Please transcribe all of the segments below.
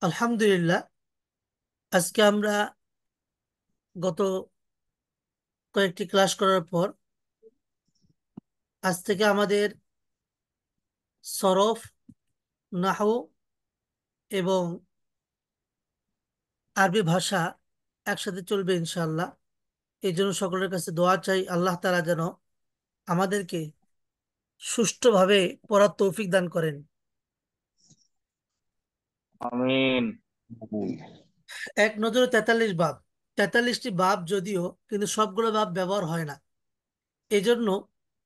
আলহামদুলিল্লাহ। আজকে আমরা গত কয়েকটি ক্লাস করার পর আজ থেকে আমাদের সরফ, নাহু এবং আরবি ভাষা একসাথে চলবে ইনশাআল্লাহ। এই জন্য সকলের কাছে দোয়া চাই, আল্লাহ তাআলা যেন আমাদেরকে সুষ্ঠুভাবে পড়ার তৌফিক দান করেন। আমিন। এক নজরে 43 বাব, 43টি বাব যদিও, কিন্তু সবগুলো বাব ব্যবহার হয় না। এই জন্য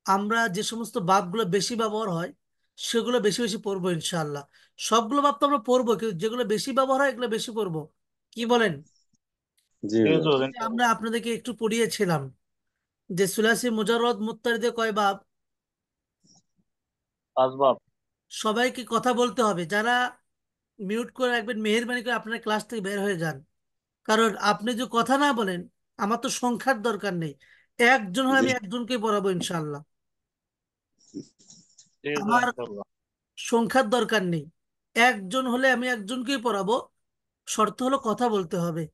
আমরা যে সমস্ত বাবগুলো বেশি ব্যবহার হয় সেগুলো বেশি বেশি পড়বো ইনশাআল্লাহ। সবগুলো বাব তো আমরা পড়বো, কিন্তু যেগুলো বেশি ব্যবহার হয় এগুলো বেশি পড়বো। কি বলেন? জি জি হুজুর। হুজুর, আমরা ইনশাআল্লাহ। আপনাদেরকে একটু পড়িয়েছিলাম যে সুলাসি মুজাররদ মুত্তারিদে কয় বাব। আসবাব। সবাইকে কথা বলতে হবে, যারা মিউট করে রাখবেন মেহেরবানি করে আপনার ক্লাস থেকে বের হয়ে যান। কারণ আপনি যে কথা না বলেন, আমার তো সংখ্যার দরকার নেই, একজন হলে জি আমি একজনকেই পড়াবো ইনশাআল্লাহ। জি হুজুর, আমার ইনশাআল্লাহ। সংখ্যার দরকার নেই, একজন হলে আমি একজনকেই পড়াবো। শর্ত হলো কথা বলতে হবে।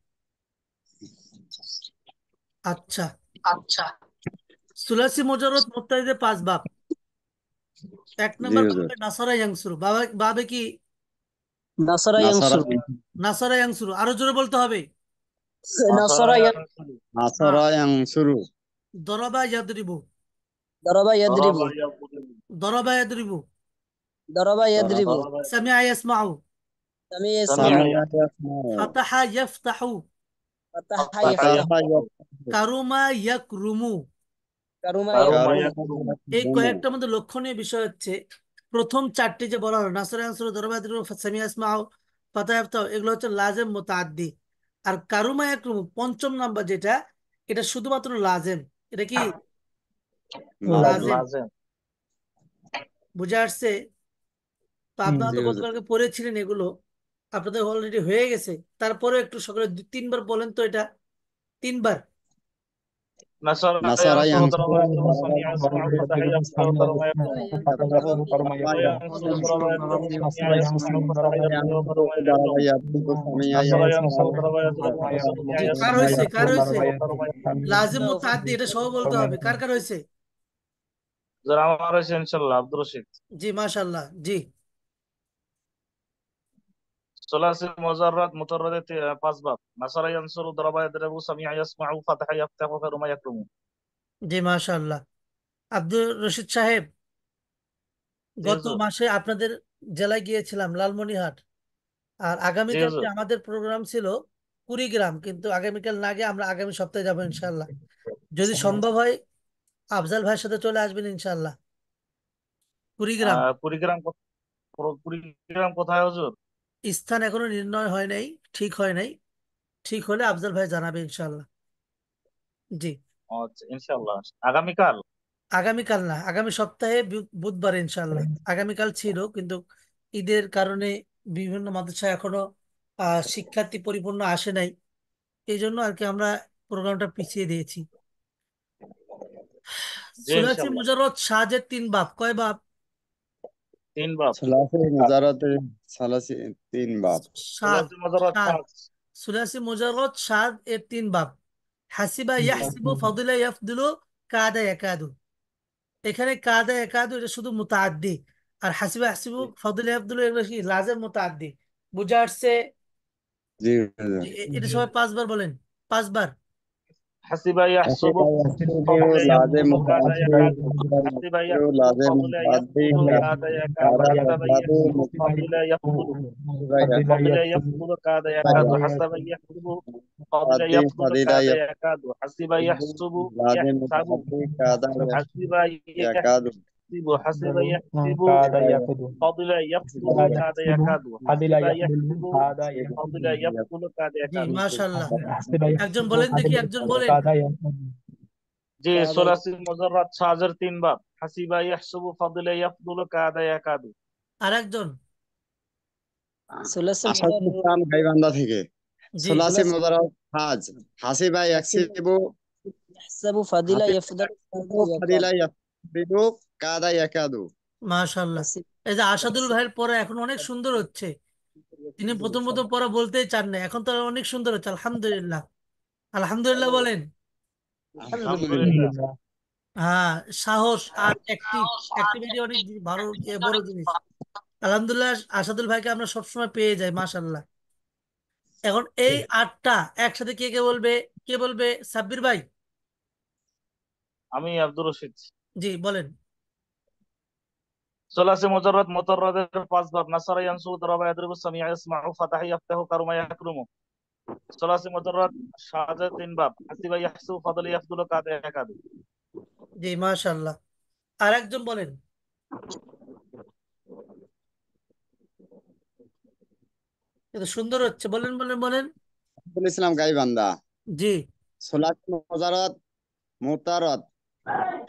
আচ্ছা, আচ্ছা। সুলাসি মুজাররদ মুত্তারিদে 5 বাব। এক জি নম্বর হুজুর। বাবে নাসারা ইয়াংসুরু, বাবা বাবে কি? নাসারা নাসারা ইয়ানসুর। নাসারা ইয়াংসুরু, আরো জোরে বলতে হবে। নাসারা নাসারায়ানসুরু। হ্যাঁ। নাসারা ইয়ানসুরু। দরবা ইয়াদরিবু, দরাবা ইয়াদরিবু। দরাবা ইয়াকুতুবু। দরবা ইয়াদরিবু। দরাবা দরাবা ইয়াদরিবু। দরাবা সামিআ ইয়াসমাউ, সামি সামিআ ইয়াসমাউ। সামিয়া ইয়াসমাউ। ইয়াসমাউ। ফাতাহা ইয়াফতাহু, ফাতাহা ফাতাহা ইয়াফতাহু। ফাতাহা ইয়াফতাহু। ইয়াফতাহু। কারুমা ইয়াকরুমু। কারুমা কারুমা ইয়াকরুমু। ইয়াকরুমু। এই ইয়াকরুমু। কয়েকটার মধ্যে লক্ষণীয় বিষয় হচ্ছে, প্রথম চারটি যে বলা হলো নাসরা ইয়ানসুরু, দরবা ইয়াদরিবু, সামিআ ইয়াসমাউ, ফাতাহা ইয়াফতাহু, এগুলো হচ্ছে লাজেম মুতাআদ্দি। আর কারুমা ইয়াকরুমু পঞ্চম নাম্বার যেটা, এটা শুধুমাত্র লাজেম। এটা কি? লাজেম। লাজেম। লাজেম। বুঝে আসছে? তো আপনারা জি তো হুজুর। গতকালকে পড়েছিলেন এগুলো, আপনাদের অলরেডি হয়ে গেছে। তারপরে একটু সকালে 2-3 বার বলেন তো এটা, 3 বার। নাসারা নাসারায়ানসুরু ইয়ানসুরু। দরাবা ইয়াদরিবু সামিআ ইয়াসমাউ ফাতাহা ইয়াফতাহু কারুমা ইয়াকরুমু। দরাবা নাসারায়ানসুরু দরাবা ইয়ানসুরু। ইয়াদরিবু সামিআ ইয়াসমাউ ফাতাহা নাসারা ইয়াফতাহু ইয়ানসুরু। কারুমা দরাবা ইয়াকরুমু। ইয়াদরিবু সামিয়া নাসারায়ানসুরু ইয়াসমাউ দরাবা ইয়াদরিবু সামিআ জি, কার ইয়াসমাউ হয়েছে? কার ফাতাহা হয়েছে? ইয়াফতাহু কারুমা ইয়াকরুমু। লাজিম মুতাআদ্দি, এটা সহ বলতে হবে। কার কার হয়েছে? যারা আমার হয়েছে ইনশাআল্লাহ, আব্দুর রশিদ। জি, মাশাআল্লাহ। জি, ثلاثي مجرد مطرد 5 باب نصر ينصر ضرب يضرب سميع يسمع فتح يفتح خير ما يكرم। জি, মাশাআল্লাহ। আব্দুর রশিদ সাহেব, জি গত হুজুর। মাসে আপনাদের জেলায় গিয়েছিলাম, লালমনিরহাট। আর জি আগামীকালকে হুজুর। আমাদের প্রোগ্রাম ছিল কুড়িগ্রাম, কিন্তু আগামীকাল না গিয়ে আমরা আগামী সপ্তাহে যাবো ইনশাআল্লাহ। যদি সম্ভব হয় আফজাল ভাইয়ের সাথে চলে আসবেন ইনশাআল্লাহ। কুড়িগ্রাম কুড়িগ্রাম কুড়িগ্রাম কোথায় হুজুর? স্থান এখনো নির্ণয় হয় নাই, ঠিক হয় নাই। ঠিক হলে আফজাল ভাই জানাবে ইনশাআল্লাহ। জি। আচ্ছা, ইনশাআল্লাহ আগামীকাল। আগামীকাল না, আগামী সপ্তাহে বুধবার ইনশাআল্লাহ। আগামীকাল ছিল, কিন্তু ঈদের কারণে বিভিন্ন মাদ্রাসা এখনো শিক্ষার্থী পরিপূর্ণ আসে নাই। এই জন্য আর কি আমরা প্রোগ্রামটা পিছিয়ে দিয়েছি। জি সুলাসি ইনশাআল্লাহ। মুজাররদ সাজের 3 বাব, কয় বাব? 3 বাব। সালাসি মুজারাতে সালাসি 3 বাব। সাদ। ثلاثي مجرد সাদ। 5। সুলাসি মুজাররদ সাদ এর 3 বাব। হাসিবা ইয়াহসিবু, ফাদিলা ইয়াফদিলু, কাদা ইয়াকাদু। এখানে কাদা একাদু এটা শুধু মুতাআদ্দি, আর হাসিবা হাসিবু, ফাদিলা ইয়াফদিলু এগুলো কি লাজেম মুতাআদ্দি। বুঝা আসছে? জি হুজুর। এটা সবাই 5 বার বলেন, 5 বার। حسب حسب يحسب يحسب فضل لازم يفضل كاد متعدي يكاد. حسب يحسب يحسب لازم فضل متعدي يفضل كاد يكاد. كذا حسب يكاد يحسب فضل يفضل. فضل يفضل كاد يكاد. حسب يحسب فضل متعدي يفضل فضيلة كاد يحسب يكاد. حسب يحسب لازم يحسب. متعدي كذا حسب يكاد. يحسب حسب يحسب فضل حسب يفضل كاد يكاد. حسب يحسب فضل يحسب يفضل كاد জি, يكاد. মাশাআল্লাহ। একজন বলেন দেখি, একজন বলেন। জি কাদা ثلاثي مجرد সাজের 3 বাব। হাসিবা ইয়াহসুবু ফাদিলা ইয়াফদুলু কাদা ইয়াকাদু। আর একজন। সুলাসি আসাদুল মুজাররদ। ইসলাম গাইবান্ধা থেকে। জি, সুলাসি সুলাসি মুজারাত হাজ হাসিবা হাসিব ইয়াকসিবু ইয়াহসাবু ফাদিলা হাসিবা ইয়াফদালু কাদা ইয়াকসিবু ইয়াকাদ। ফাদিলা ইয়াকসিবু কাদা ইয়াকাদু। মাশাআল্লাহ। হাসিব এই যে আসাদুল ইয়াহসিব ভাইয়ের পরে এখন অনেক সুন্দর হচ্ছে। তিনি প্রথম প্রথম পড়া বলতেই চান না, এখন তো অনেক সুন্দর হচ্ছে, আলহামদুলিল্লাহ। আলহামদুলিল্লাহ বলেন। আলহামদুলিল্লাহ। আলহামদুলিল্লাহ। হ্যাঁ, সাহস আর অ্যাক্টিভিটি অনেক ভালো, বড় জিনিস। আলহামদুলিল্লাহ, আসাদুল ভাইকে আমরা সবসময় পেয়ে যাই, মাশাল্লাহ। এখন এই আটটা একসাথে কে কে বলবে? কে বলবে? সাব্বির ভাই। আমি আব্দুর রশিদ। জি বলেন। সোলাসি মুজাররাদ মুতাররাদের পাঁচ ভাব। নাসারা ইয়ানসুরু দারাবা ইয়াদরিবু সামিআ ইয়াসমাউ ফাতাহা ইফতাহু কারুমা ইয়াকরুমু। সোলাসি মুজাররাদ শাহাদা তিন ভাব। হাসিবা ইয়াহসুবু ফাদলা ইয়াফদুলু কাদা ইয়াকাদু। জি মাশাল্লাহ। আর একজন বলেন। এটা সুন্দর হচ্ছে, বলেন বলেন বলেন। ইসলাম গাইবান্ধা। জি। সোলাত মুজাররদ মুতাররদ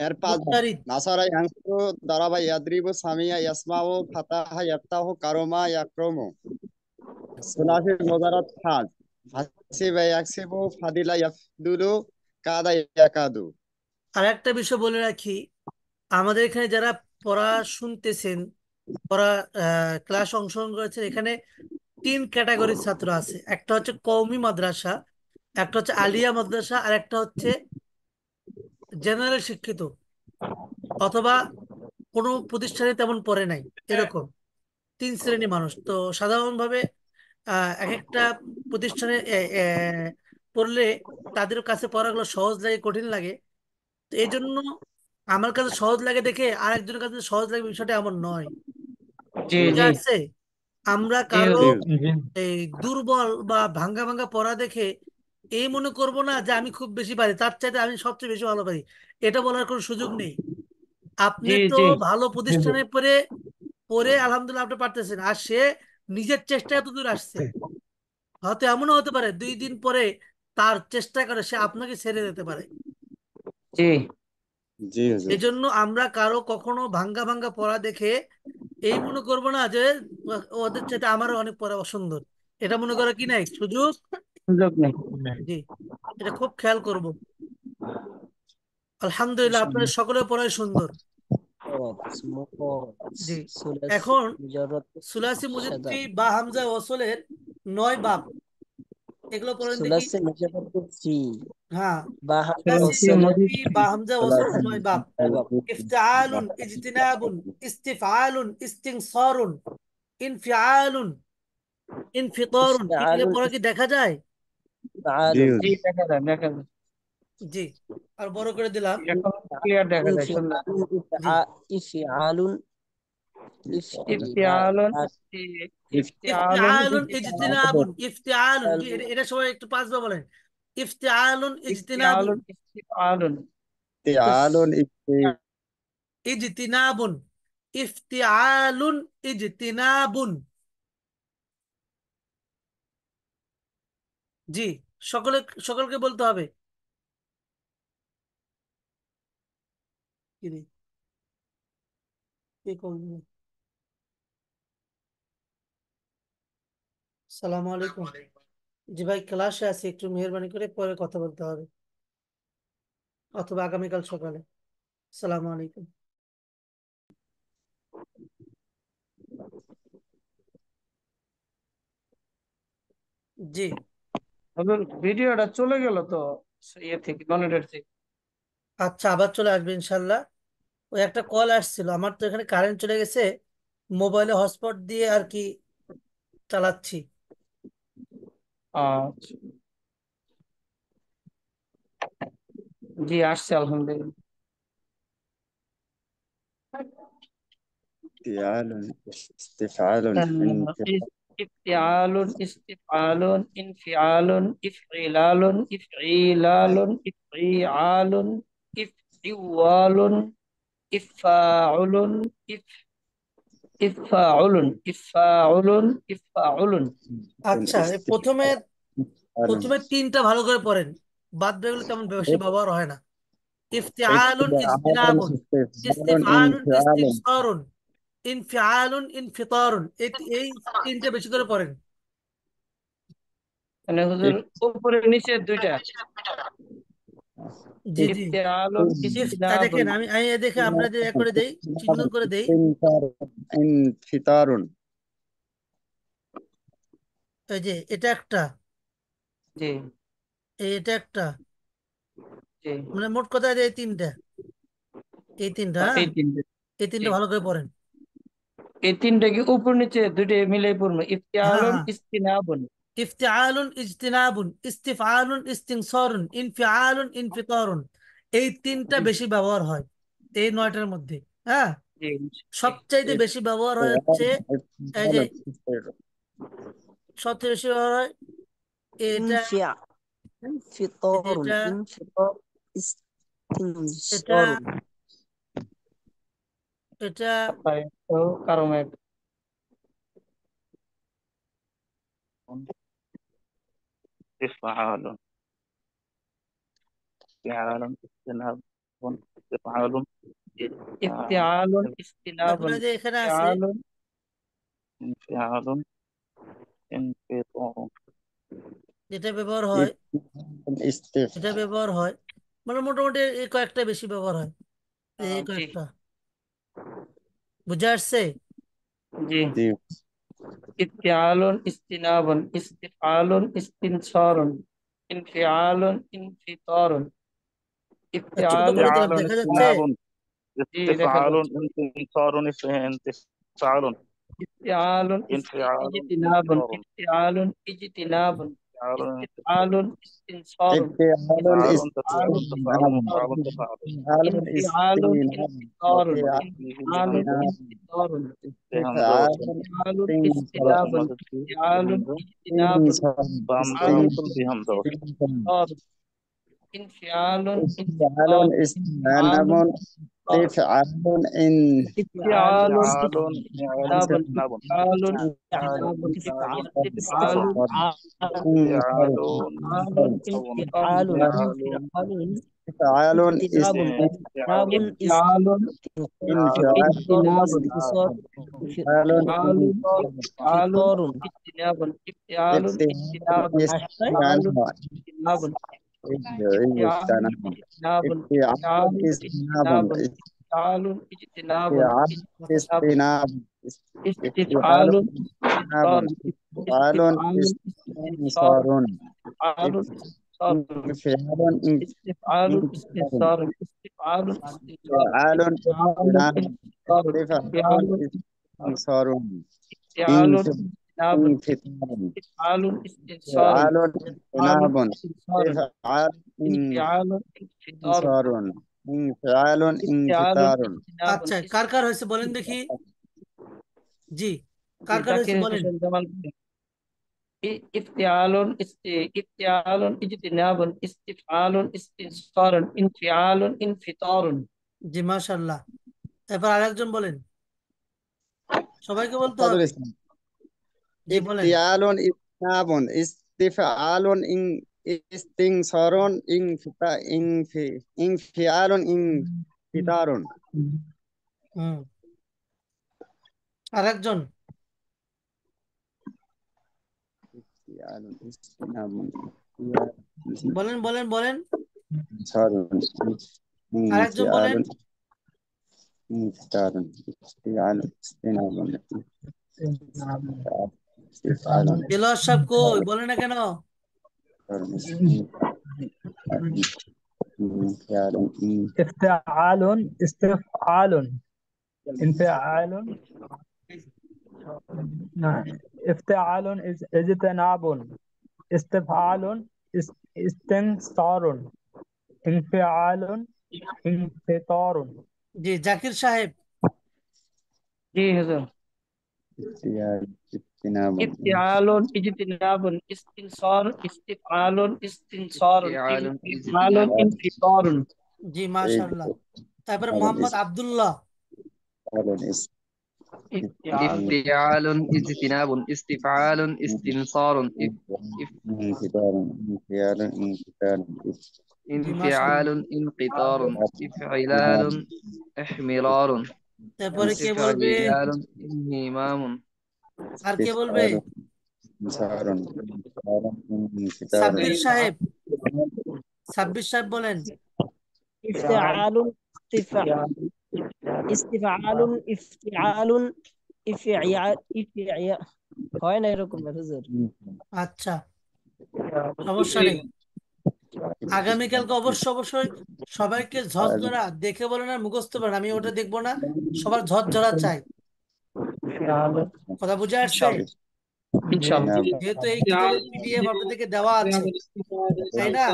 এর পাঁচ ভাগ। মুত্তারিদ। নাসারা ইয়ানসুরু দারাবা ইয়াদরিবু সামিয়া ইয়াসমাউ ফাতাহা ইয়াফতাহু কারুমা ইয়াকরুমু। সোলাসি মুজাররদ ফাজ। হাসিবা ইয়াহসিবু ফাদিলা ইয়াফদুলু কাদা ইয়াকাদু। আর একটা বিষয় বলে রাখি, আমাদের এখানে যারা পড়া শুনতেছেন, পড়া ক্লাস অংশগ্রহণ করেছেন, এখানে তিন ক্যাটাগরির ছাত্র আছে। একটা হচ্ছে কওমি মাদ্রাসা, একটা হচ্ছে আলিয়া মাদ্রাসা, আর একটা হচ্ছে জেনারেল শিক্ষিত, অথবা কোনো প্রতিষ্ঠানে তেমন পড়ে নাই, এরকম তিন শ্রেণী মানুষ। তো সাধারণভাবে এক একটা প্রতিষ্ঠানে পড়লে তাদের কাছে পড়াগুলো সহজ লাগে, কঠিন লাগে। তো এই জন্য আমার কাছে সহজ লাগে দেখে আর একজনের কাছে সহজ লাগে, বিষয়টা এমন নয়। জি বুঝে জি আসছে? আমরা জি কারো হুজুর। জি। এই দুর্বল বা ভাঙ্গা ভাঙ্গা পড়া দেখে এই মনে করব না যে আমি খুব বেশি পারি, তার চাইতে আমি সবচেয়ে বেশি ভালো পারি, এটা বলার কোনো সুযোগ নেই। আপনি জি তো জি ভালো প্রতিষ্ঠানে পড়ে পড়ে আলহামদুলিল্লাহ আপনি পারতেছেন, আর সে নিজের চেষ্টায় এত দূর আসছে। হয়তো এমনও হতে পারে 2 দিন পরে তার চেষ্টা করে সে আপনাকে ছেড়ে দিতে পারে। জি জি হুজুর। এই জন্য আমরা কারো কখনো ভাঙ্গা ভাঙ্গা পড়া দেখে এই মনে করব না যে ওদের চাইতে আমারও অনেক পড়া সুন্দর, এটা মনে করা কি নাই সুযোগ। সুযোগ নেই। জি, এটা খুব খেয়াল করব। আলহামদুলিল্লাহ, আপনাদের সকলের পড়াই সুন্দর। জি। ثلاثي এখন مجرد সুলাসি شذا মুজাদ্দি বা হামজা ওয়াসলের 9 বাব, এগুলো পড়েন দেখি। ثلاثي مجرد في হ্যাঁ, باهم সুলাসি ثلاثي وصل مضيف. মুজাদ্দি বা হামজা ওয়াসলের 9 বাব: باب ইফতিআলুন, ইজতিনাবুন, ইস্তিফআলুন, ইস্তিনসারুন, ইনফিআলুন, ইনফিতারুন। কি اشتعال এগুলো পড়া কি দেখা যায়? জি استفعال জি হুজুর। দেখা যায় দেখা যায়। জি, আর বড় করে দিলাম। এখন ক্লিয়ার দেখা যায় সুন্দর। জি। إفعال ইফতিআলুন إفعال ইফতিআলুন ইফতিআলুন ইফতিআলুন ইজতিনাবুন, ইফতিআলুন। জি, এটা সবাই একটু 5 বার বলেন। ইফতিআলুন ইজতিনাবুন, ইফতিআলুন ইফতিআলুন ইফতিআলুন ইজতিনাবুন, ইফতিআলুন ইজতিনাবুন। জি, সকলে সকলকে বলতে হবে। কি রে, কে কল দিলো? সালামু আলাইকুম। জি ভাই, ক্লাসে আছি, একটু মেহরবানি করে পরে কথা বলতে হবে, অথবা আগামীকাল সকালে। সালামু আলাইকুম। জি। হুজুর ভিডিওটা চলে গেল তো ইয়ে থেকে মনিটর থেকে। আচ্ছা, আবার চলে আসবে ইনশাল্লাহ। ওই একটা কল আসছিল, আমার তো এখানে কারেন্ট চলে গেছে, মোবাইলে হটস্পট দিয়ে আর কি চালাচ্ছি। আচ্ছা জি আসছে আলহামদুলিল্লাহ। ইস্তিফআলুন ইফতিআলুন ইস্তিফআলুন ইনফিআলুন ইফঈলালুন ইফঈলালুন ইফঈআলুন ইফঈওয়ালুন ইফআউলুন ইফআউলুন ইফআউলুন ইফআউলুন। আচ্ছা, এই প্রথমে প্রথমে তিনটা ভালো করে পড়েন, বাদ বাকিগুলো তেমন বেশি ব্যবহার হয় না। ইফতিআলুন ইজতিনাবুন, ইস্তিফআলুন ইনফিআলুন ইস্তিনসারুন, ইনফিআলুন ইনফিতারুন। এই এই তিনটা বেশি করে পড়েন। মানে হুজুর উপরে নিচে দুইটা। জি জি। ইফতিআলুন দেখেন, ইস্তিনাবুন। আমি আমি দেখে আপনাদের করে দেই, চিহ্ন করে দেই। ইনফিতারুন এই যে এটা একটা, জি এটা একটা, জি। মানে মোট কথা এই তিনটা, এই তিনটা, হ্যাঁ, এই তিনটে। এই জি, তিনটা ভালো করে পড়েন। এই তিনটা কি উপর নিচে দুইটা মিলে পড়বো? হ্যাঁ ইফতিআলুন হ্যাঁ, ইস্তিনাবুন। ইফতিআলুন ইজতিনাবুন, ইস্তিফআলুন ইস্তিনসারুন, ইনফিআলুন ইনফিতারুন, এই তিনটা বেশি ব্যবহার হয় এই নয়টার মধ্যে। হ্যাঁ, জি জি। সবচাইতে বেশি ব্যবহার হয় হচ্ছে এই যে, সবচেয়ে বেশি ব্যবহার হয় এটা, انفع انفطار যেটা, انفطار এটা, استنصار এটা, তাই তো কারো এক إفعال فعال اجتناب إفعال ইফতিআলুন তারপরে ইস্তিনাবুন যে এখানে আছে ইফতিআলুন انفعال انفطار যেটা ব্যবহার হয়, এটা استفهام. ব্যবহার হয়, মানে মোটামুটি এই কয়েকটা বেশি ব্যবহার হয়, এই জি কয়েকটা, বুঝে আসছে? জি। জি ইফতিআলুন ইস্তিনাবুন ইস্তিফআলুন ইস্তিনসারুন ইনফিআলুন ইনফিতারুন ছোট করে ইফতিআলুন। দিলাম, فعال দেখা যাচ্ছে? اجتناب জি দেখা استفعال যাচ্ছে। انتصار انفعال ইফতিআলুন انفعال ইজতিনাবুন انتصار ইফতিআলুন ইজতিনাবুন فعال ইস্তিফআলুন ইস্তিনসারুন افعال ইস্তিফআলুن تفعال استئناف تفعال ইস্তিনসারুন تفعال افعال انفعال استئناف انفطار افعال بهم انفعال دو انفطار بهم دو افعال انفعال استنصار استناب ثم انفعال بهم دو اجتناب بهم دو انفعال نقول بهم دو استنصار انفعال افعال انفطار انفعال استئناف انفطار افعال ان انفعال استفعال فعال فعال استفعال استثناء استفعال فعال استناب انفعال استثناء استفعال استثناء استفعال فعال استفعال صون انفعال فعال انفعال افعال اجتناب فعال اجتناب استفعال فعال انفعال انتصار اجتناب انتصار افعال استفعال استفعال انفطار اجتناب استفعال اجتناب استفعال اجتناب استفعال اجتناب استفعال اجتناب استفعال اجتناب اجتناب استفعال استنصار استفعال استنصار استفعال استنصار استفعال استنصار استفعال استنصار فعال استفعال استئناف استنصار فعال استفعال استنصار استفعال استناب انفعال استفعال استنصار فعال استفعال استئناف استنصار فعال انفعال انفطار انتصار انفعال استفعال انفتار استناب আচ্ছা, কার কার হয়েছে বলেন দেখি? জি, কার কার হয়েছে জাকির বলেন? হোসেন জামাল। افتعال افتعال اجتناب استفعال استنصار انفعال انفطار জি, মাশাআল্লাহ। এবার আরেকজন বলেন, সবাইকে বলতে فضل হবে। اسمه জি বলেন। افتعال استئناف استفعال استنصار انفعال انفتار হুম, আরেকজন افتعال استئناف বলেন, বলেন, বলেন, انتصار আরেকজন انفعال বলেন। انفتار افتعال استئناف استفعال এলোয়ার সাহেব কই, বলে না কেন? انفعال افتعال استفعال انفعال نعم افتعال اجتناب استفعال استنصار انفعال انفطار জি, জাকির সাহেব। জি হুজুর। افتعال اجتناب افتعال اجتناب استنصار استفعال استنصار انفعال انفطار জি, মাশাআল্লাহ। তারপরে মোহাম্মদ আব্দুল্লাহ। افتعال افتعال اجتناب استفعال استنصار انفطار انفعال انفطار জি, মাশাআল্লাহ। انفعال انقطار افعلال احمرار তারপরে কে বলবে? افعلال انهمام আর কে বলবে? استفعال انصار انفطار انفطار সাব্বির সাহেব, সাব্বির সাহেব বলেন। افتعال استفعال افتعال افعال افعال হয় না এরকম হুজুর। আচ্ছা, সমস্যা নেই। আগামীকালকে অবশ্যই সবাইকে ঝরঝরা দেখে বলেন আর মুখস্থ বলেন, আমি ওটা দেখবো না, সবার ঝরঝরা চাই। কথা বুঝে আসছে? ইনশাআল্লাহ ইনশাআল্লাহ। যেহেতু এই কিতাবের পিডিএফ আপনাদেরকে দেওয়া আছে, তাই না?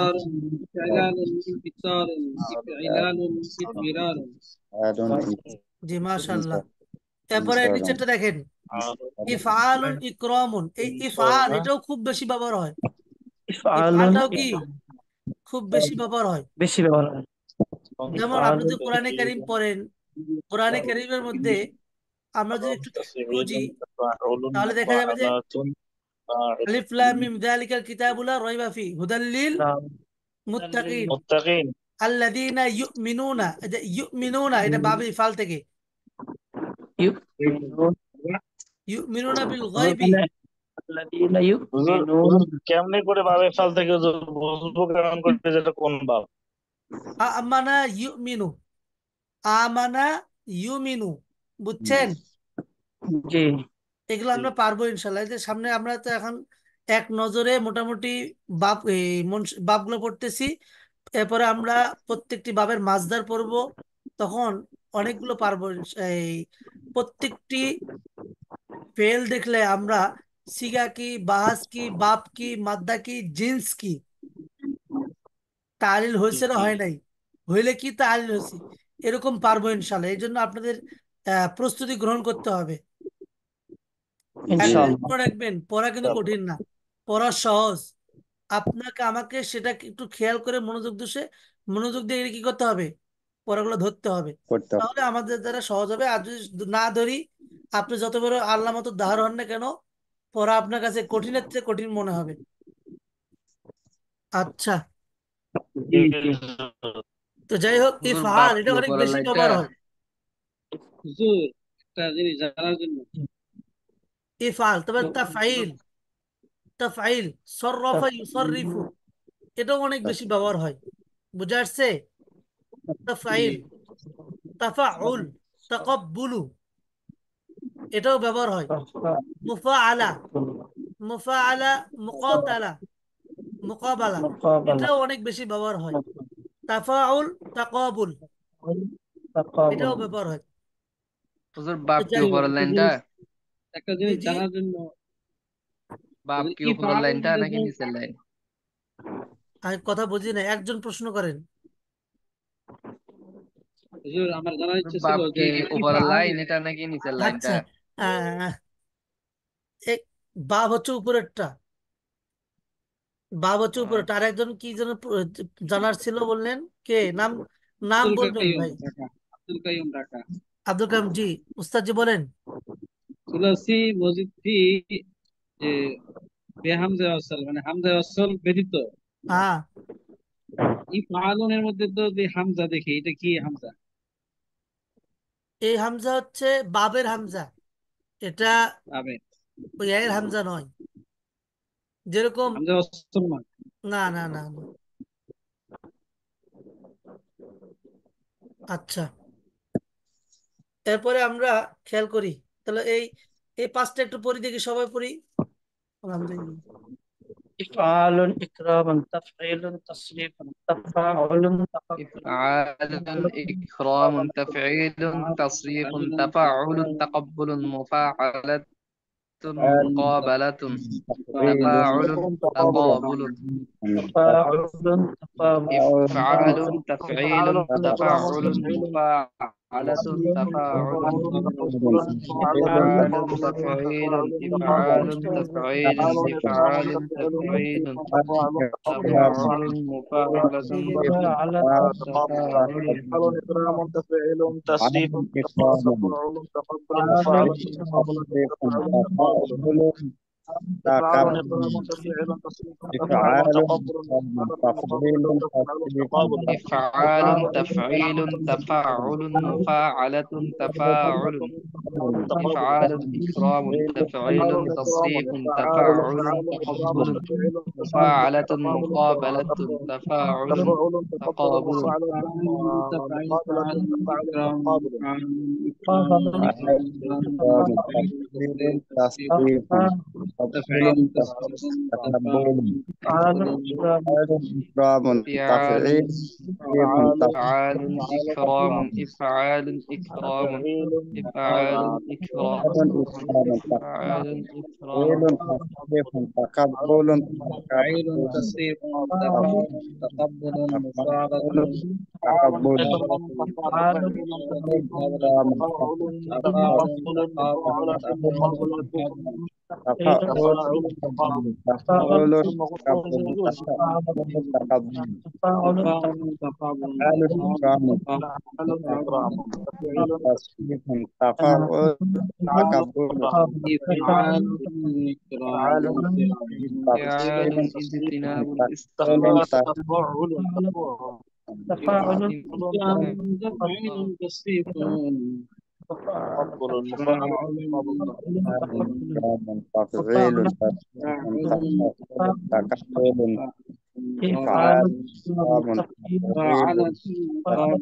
জি, মাশাআল্লাহ। এরপরে নিচেরটা দেখেন, ইফআলুন ইকরামুন। এই ইফআল এটাও খুব বেশি ব্যবহার হয়। ইফআলুন ইফআলটাও কি খুব বেশি ব্যবহার হয়। বেশি ব্যবহার হয়। যেমন আপনি ইফআলুন যদি কোরআনে কারীম পড়েন, কোরআনে কারীমের মধ্যে আমরা যদি একটু খুঁজি, তাহলে দেখা যাবে যে আলিফ লাম মিম যালিকাল কিতাবু লা রাইবা ফি হুদাল লিল নাম মুত্তাকিন মুত্তাকিন। আল্লাযীনা ইউমিনুনা। এই যে ইউমিনুনা, এটা বাবে ইফআল থেকে, ইউমিনুন ইউমিনুনা বিল গায়বি। আল্লাযীনা হুজুর ইউমিনুন হুজুর কেমনে করে বাবে ফাল থেকে হুজুর বুঝবো কেমন করে যেটা কোন ভাব? আমানা ইউমিনু, আমানা ইউমিনু, বুঝছেন? জি এগুলো আমরা পারবো ইনশাল্লাহ। এই যে সামনে আমরা তো এখন এক নজরে মোটামুটি বাবগুলো পড়তেছি। এরপরে আমরা প্রত্যেকটি বাবের মাসদার পড়বো, তখন অনেকগুলো পারবো। এই প্রত্যেকটি ফেল দেখলে আমরা সিগা কি, বাহাস কি, বাপ কি, মাদ্দা কি, জিন্স কি, তালিল হয়েছে না হয় নাই, হইলে কি তালিল হয়েছে, এরকম পারবো ইনশাল্লাহ। এই জন্য আপনাদের প্রস্তুতি গ্রহণ করতে হবে। একটা জিনিস ইনশাআল্লাহ। মনে রাখবেন, পড়া কিন্তু কঠিন না, পড়া সহজ। আপনাকে আমাকে সেটা একটু খেয়াল করে মনোযোগ দিয়ে কি করতে হবে, পড়াগুলো ধরতে হবে। করতে হবে। তাহলে আমাদের দ্বারা সহজ হবে। আর যদি না ধরি, আপনি যত বড় আল্লাহ মতো দাহার হন না কেন, পড়া আপনার কাছে কঠিনের চেয়ে কঠিন মনে হবে। আচ্ছা, জি জি তো যাই হোক, হুজুর ইফআল বাপ এটা কি অনেক উপরের বেশি লাইনটা? ব্যবহার হয়। হুজুর একটা জিনিস জানার জন্য। ইফআল, তবে তাফঈল, তাফঈল সররাফা ইউসাররিফু, এটাও অনেক বেশি ব্যবহার হয়। বুঝা আসছে? জি। তাফঈল, তাফাউল, তাকাব্বুলু, এটাও ব্যবহার হয়। মুফাআলা, মুফাআলা, মুকাতালা, মুকাবালা, মুকাবালা এটাও অনেক বেশি ব্যবহার হয়। তাফাউল, তাকাবুল, তাকাবুল। এটাও ব্যবহার হয়। হুজুর তো বাপ কি যাই হোক, উপরের একটা লাইনটা? জিনিস একটা জি জিনিস জি, জানার জন্য। বাপ কি উপরের ইফআল লাইনটা মানে নাকি যে নিচের লাইন? আমি কথা বুঝি না, একজন প্রশ্ন করেন। হুজুর আমার জানার হুজুর ইচ্ছে ছিল বাপ যে কি উপরের ইফআল লাইন এটা নাকি নিচের লাইনটা? আচ্ছা, আহ এক বাব হচ্ছে উপরেরটা, বাব হচ্ছে আহ, উপরেরটা। আর একজন কি যেন জানার ছিল বললেন, কে? নাম, নাম আব্দুল বলবেন কাইয়ুম ভাই। ঢাকা। আব্দুল কাইয়ুম ঢাকা। আব্দুল কালাম জি, উস্তাদ জি বলেন। সুলাসি মজিদ ফি যে বেহামজা ওয়াসাল মানে হামজা ওয়াসাল ব্যতীত হ্যাঁ, ইফআলুনের মধ্যে তো যে হামজা দেখি এটা কি হামজা? এই হামজা হচ্ছে বাবের হামজা, এটা আবে ওই এর হামজা নয়। যেরকম, হামজা ওয়াসাল না। না না না না। আচ্ছা, এরপরে আমরা খেয়াল করি, তাহলে এই এই পাঁচটা একটু পড়ি দেখি, সবাই পড়ি। আলহামদুলিল্লাহ। ইফআলুন ইকরামান তাফঈলুন তাসরিফুন তাফাউলুন إفعال إكرام تفعيل تصريف تفاعل تقبل مفاعلة مقابلة تفاعل تقابل تفاعل إفعال تفاعل تفعيل تفاعل مفاعلة تفاعل إفعال تفعيل إفعال تفعيل إفعال تفعيل تفاعل مفاعلة مفاعلة تفاعل إفعال إكرام تفعيل تسريف تفاعل تقبل تفاعل مفاعلة تفاعل تقابل إفعال إكرام تفعيل تسريف تفاعل تقبل مفاعلة تفاعل تقابل إفعال تفعيل تفاعل مفاعلة تفاعل إفعال إكرام تفعيل تصريف تفاعل تقبل مفاعلة مقابلة تفاعل تقابل تفعيل فعل مقابلة إكرام تقابل فعل فاعل إكرام تفعيل تصريف تصريف تقبل تفعيل تقبل تصريف تقبل إفعال إكرام فعل إكرام فعال تفعيل تصريف إفعال إكرام إفعال إكرام إفعال إكرام فعل إكرام إفعال إكرام تفعيل تصريف تقبل تفعيل تصريف تفاعل تقبل مفاعلة تقبل إفعال إكرام تفاعل تقابل تفاعل تقابل تفعيل تفعل تقبل تقبل تفاعل تفاعل تقابل فعل إكرام تفاعل تصريف تفعل تقبل إفعال إكرام فعال تصريف اجتناب تقبل تفاعل إفعال تفعيل تصريف تفاعل تفعيل تقبل إفعال فعال إكرام تفعيل فاعلة تفعيل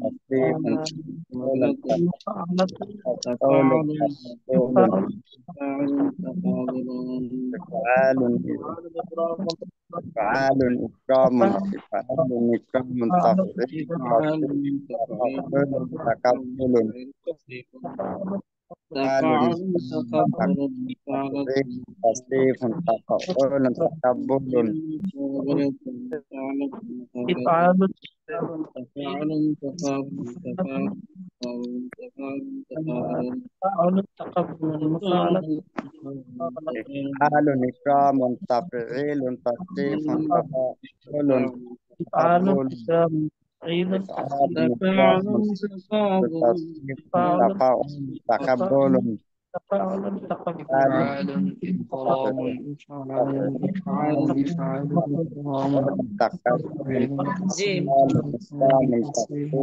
تصريف مفاعلة تفعل تقبل فعال فعال إكرام فعال إكرام تفعيل تفضيل تقبل فعال تفاعل إكرام تقبل مفاعلة تفضيل تصريف تفعيل تقبل إفعال تفاعل تقابل تفاعل تفاعل تفاعل تقبل مفاعلة فعال إكرام تفعيل تصريف تفعيل إفعال تقبل إكرام فعيل فعال تفاعل إكرام تقابل تصريف تفاعل تفعيل تقبل تفاعل تقبل فعال إفعال إكرام إفعال إكرام إفعال إكرام تقبل জি فعال إكرام تفعيل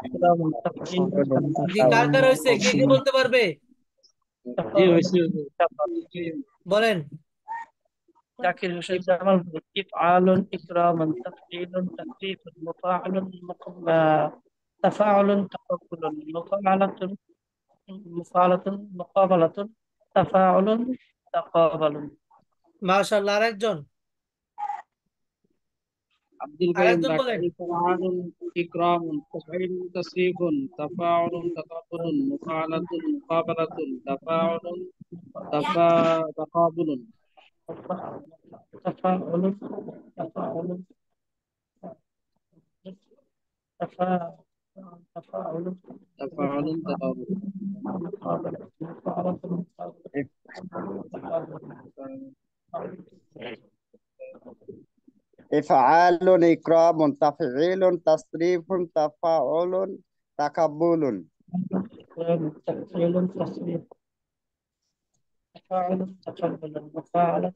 إكرام تفعيل জি কার কার হয়েছে কে কে বলতে পারবে জি تفاعل হয়েছে বলেন জাকির হোসেন জামাল إفعال إكرام تفعيل تكليف مفاعل تفاعل تقبل مفاعلة مفاعلة مقابلة تفاعل تقابل মাশাআল্লাহ আরেকজন عبد القيم আরেকজন لك বলেন إفعال إكرام تفعيل تصريف تفاعل تقبل مفاعلة مقابلة تفاعل تقابل تفاعل تفاعل تفاعل تفاعل تفاعل تقابل مقابلة مفاعلة إفعال إكرام تفعيل تصريف تفاعل تقبل تفعيل تصريف تفاعل تقبل مفاعلة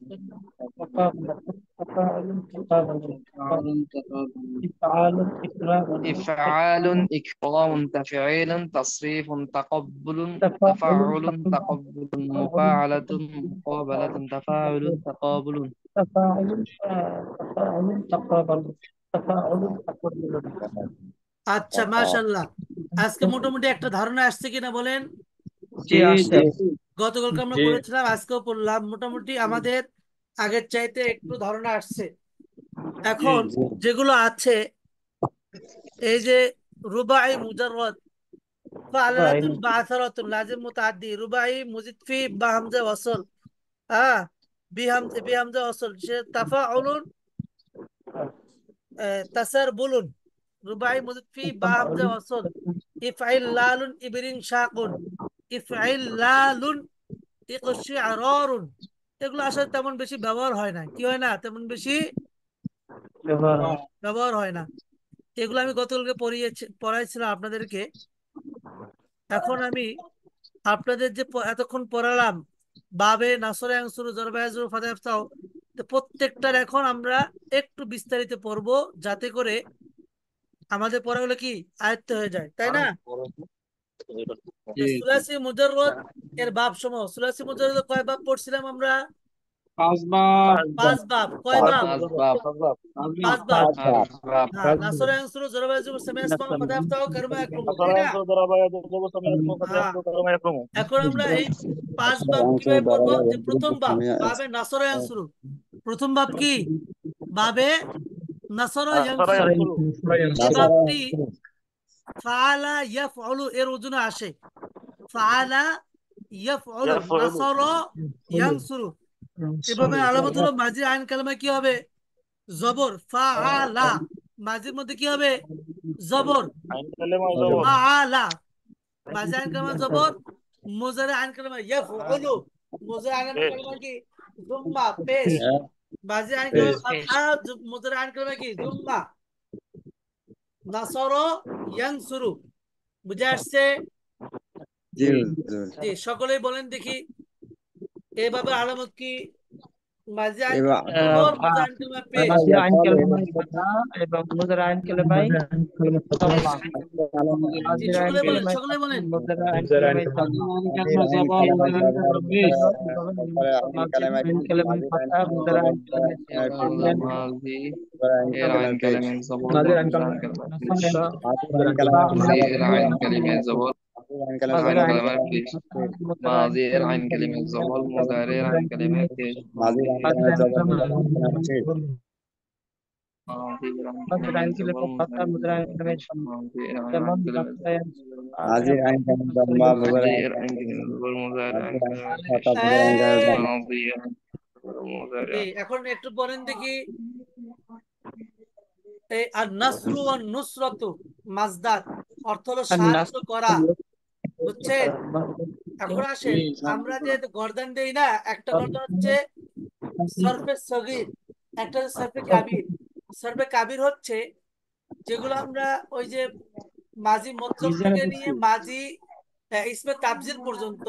مقابلة تفاعل تقابل تفاعل تقابل إفعال إكرام إفعال إكرام تفعيل تصريف تقبل تفاعل تفاعل تقبل مفاعلة مقابلة تفاعل تقابل تفاعل تفاعل تقابل تفاعل تقبل আচ্ছা মাশাআল্লাহ আজকে মোটামুটি একটা ধারণা আসছে কিনা বলেন জি আসছে গতকালকে আমরা পড়েছিলাম আজকেও পড়লাম মোটামুটি আমাদের আগের চাইতে একটু ধারণা আসছে এখন যেগুলো আছে এই যে রুবাই মুজাররদ ফাআলাতুন বা'সারাতুন লাজিম মুতাআদ্দি রুবাই মুজিদ ফি বা হামজা ওয়াসল হ্যাঁ বিহামজা ওয়াসল সে তাফাউলুন তাসারবুলুন রুবাই মুজিদ ফি বা হামজা ওয়াসল ইফআইল লালুন ইবরিন শাকুন ইফআইল লালুন ইকশিআরারুন এগুলো আসলে তেমন বেশি ব্যবহার হয় না কি হয় না তেমন বেশি ব্যবহার হয় না এগুলো আমি গতকালকে পড়াইছিলাম আপনাদেরকে এখন আমি আপনাদের যে এতক্ষণ পড়ালাম বাবে নাসরে আনসুরু জরবায়াজুর ফাতাহতাও তো প্রত্যেকটার এখন আমরা একটু বিস্তারিত পড়বো যাতে করে আমাদের পড়াগুলো কি আয়ত্ত হয়ে যায় তাই না তো সুলাসি মুজাররদ এর বাব সমূহ সুলাসি মুজাররদ কয় বাব পড়ছিলাম আমরা পাঁচ বাপ। পাঁচ বাপ। কয় বাপ? পাঁচ বাপ। পাঁচ বাপ। পাঁচ বাপ। পাঁচ বাপ। হ্যাঁ, নাসরা ইয়ানসুরু জরবা ইয়াজুবু সামিয়া ইসমাউ ফাতা ইফতাহু কারমা ইয়াকরুমু, নাসরা তাই না? ইয়ানসুরু দারাবা ইয়াদুরু সামিয়া ইসমাউ ফাতা হ্যাঁ, ইয়াফতাহু কারমা ইয়াকরুমু। এখন আমরা এই পাঁচ বাপ Answer কিভাবে পড়বো? daraba যে প্রথম yadribu বাপ samia বাবে নাসরা ইয়ানসুরু, প্রথম বাপ কি? বাবে নাসরা নাসরা ইয়ানসুরু। ইয়ানসুরু। এই nasara বাপটি ফাআলা ইয়াফউলু এর ওজনে আসে। ফাআলা ইয়াফউলু, ইয়াফউলু। নাসরা ইয়ানসুরু। এভাবে আলামত হলো মাজির আইন কালামে কি হবে? জবর। ফাআলা, মাজির মধ্যে কি হবে? জবর। আইন কালেমা জবর। ফাআলা, মাজির আইন কালামে জবর। মুজারে আইন কালামে ইয়াফউলু, মুজারে আইন পেশ। কালামে কি? জুম্মা, পেশ। মাজির আইন কালামে ফাতহা, মুজারে আইন কালামে কি? জুম্মা। নাসরা ইয়ানসুরু, বুঝে আসছে? ji huzur জি, সকলেই বলেন দেখি এভাবে আলামত কি? মাঝে আইন eba জবর, মুজারে আইন কালামে পেশ। মাঝে আইন কালেমায় ফাতা এবং মুজারে আইন কালেমায় পেশ। জম্মা। জি, মাঝে আইন সকলে বলেন, কালেমায় সকলে বলেন। মুজারে আইন কালেমায় জম্মা। কালেমা জবর, মুজারে আইন কালেমা পেশ। মাঝে আইন কালেমায় ফাতা, মুজারে আইন কালেমায় মাজি ain এর আইন kalama কালেমে জবর, মাঝে আইন মুজারে আইন কালেমায় কালেমে পেশ। ain kalama মাজি এর আইন কালেমে জবর, ain kalama আইন মাঝে আইন কালেমে পেশ। মাজি এর আইন কালেমে জবর, মুজারে এর আইন কালেমে পেশ। mazi ain kalama jawab মাজি এর আইন মাঝে কালেমে আইন জবর, কালেমায় ফাতা, মুজারে আইন কালেমায় জম্মা। মাজি এর আইন যেমন কালেমে নাসরা ইয়ানসুরু, mazi ain kalama dhamma মাজি mudhari এর আইন কালেমে জবর, মুজারে mazi আইন ain কালেমে kalama পেশ। fata mudhari ain kalama dhamma মাজি এর আইন মুজারে জি, এখন একটু বলেন দেখি এই আর নাসরু ওয়ান নুসরাতু মাসদার অর্থ হলো সাহায্য করা, বুঝছেন? এখন আসেন, আমরা যে গর্দান দেই না, একটা গর্দান হচ্ছে সরফে সগীর, একটা হচ্ছে সরফে কাবির। সরফে কাবির হচ্ছে যেগুলো আমরা ওই যে মাজি মতলব থেকে নিয়ে মাজি ইসমে তাবজিল পর্যন্ত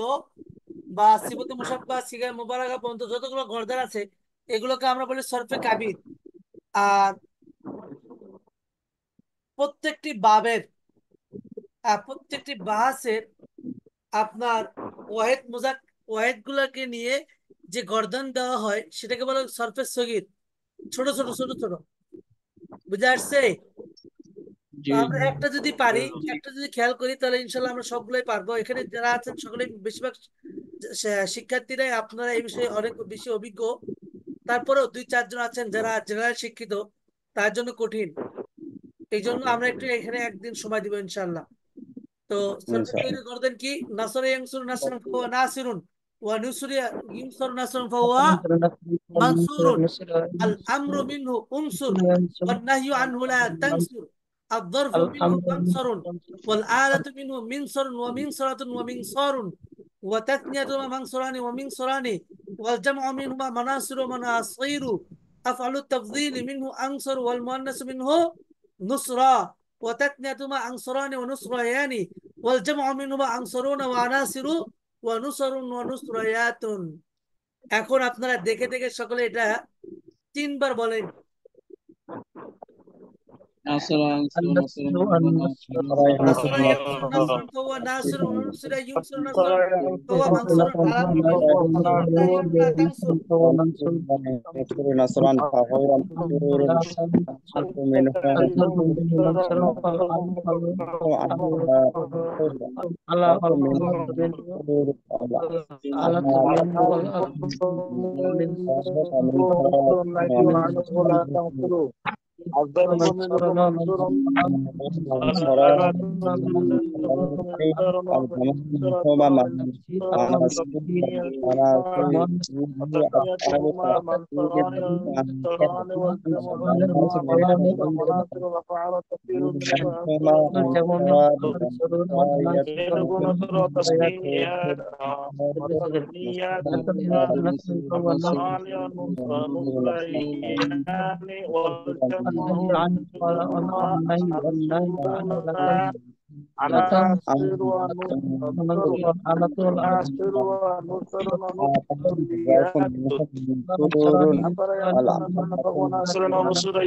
বা সিবতে মুসাফফা সিগায় মুবারাকা পর্যন্ত যতগুলো গর্দান আছে এগুলোকে আমরা বলি সরফে কাবির। আর প্রত্যেকটি বাবের প্রত্যেকটি বাহাসের আপনার ওয়াহেদ মুজাক ওয়াহেদ গুলাকে নিয়ে যে গর্দান দেওয়া হয় সেটাকে বলে সরফে সগীর, ছোট ছোট ছোট ছোট, বুঝে আসছে? তো আমরা একটা যদি পারি, একটা যদি খেয়াল করি তাহলে ইনশাল্লাহ আমরা সবগুলোই পারবো। এখানে যারা আছেন সকলেই বেশিরভাগ শিক্ষার্থীরাই আপনারা এই বিষয়ে অনেক বেশি অভিজ্ঞ। তারপরেও দুই চারজন আছেন যারা জেনারেল শিক্ষিত, তার জন্য কঠিন। এই জন্য আমরা একটু এখানে একদিন সময় দিব ইনশাল্লাহ। তো সরফে inshallah তৈরি করবেন কি? নাসরা ইয়ানসুরু নাসরান ফাহুয়া নাসিরুন ওয়া নুসরিয়া ইনসুরু নাসরান ফাহুয়া মানসুরুন। আল আমরু মিনহু উনসুর ওয়ান নাহয়ু আনহু লা তানসুর। الظرف منه منصر والآلة منه منصر ومنصرة ومنصار وتثنيتهما منصران ومنصران والجمع منهما مناصر ومناصير. أفعل التفضيل منه أنصر والمؤنث منه نصرا وتثنيتهما أنصران ونصريان والجمع منهما أنصرون وعناصر ونصر ونصريات. এখন আপনারা দেখে দেখে সকলে এটা 3 বার বলেন। নাসরা ইয়ানসুরু, নাসরা নাসরা ইয়ানসুরু নাসরান ফাহুয়া নাসিরুন ওয়া নুসিরা ইউনসুরু নাসরান ফাহুয়া মানসুরুন। আলাতু মিনহু মানসুরুন ওয়া নাহয়ু আনহু লা তানসুর।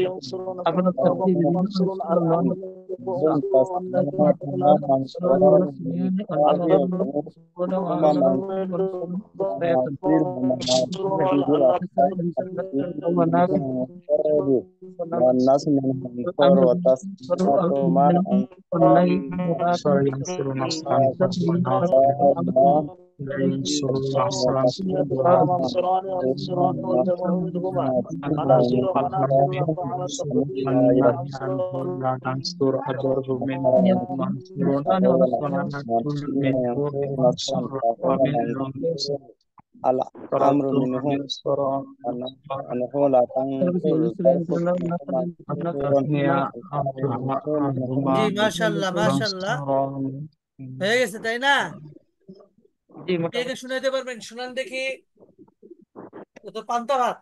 yashkuru nasran fahuwa mansur minhu والناس منهم منصور وتصفية ما نصر ينصر نصرا لا ينصر نصرا منصوران ينصران والجمع منهما مناصير ومناقب يرفع على الصدور منهما والله عنه لا تنصر أجره منه منصور منه منصور ومن الأمر طردت منهم منصور أنه لا تنصر ظرف تثنية عنهما জি মাশাল্লাহ মাশাল্লাহ منصور হয়ে গেছে তাই না? জি কে কে মোটামুটি শুনাইতে পারবেন? শুনান দেখি। ও তো পান্তা ভাত,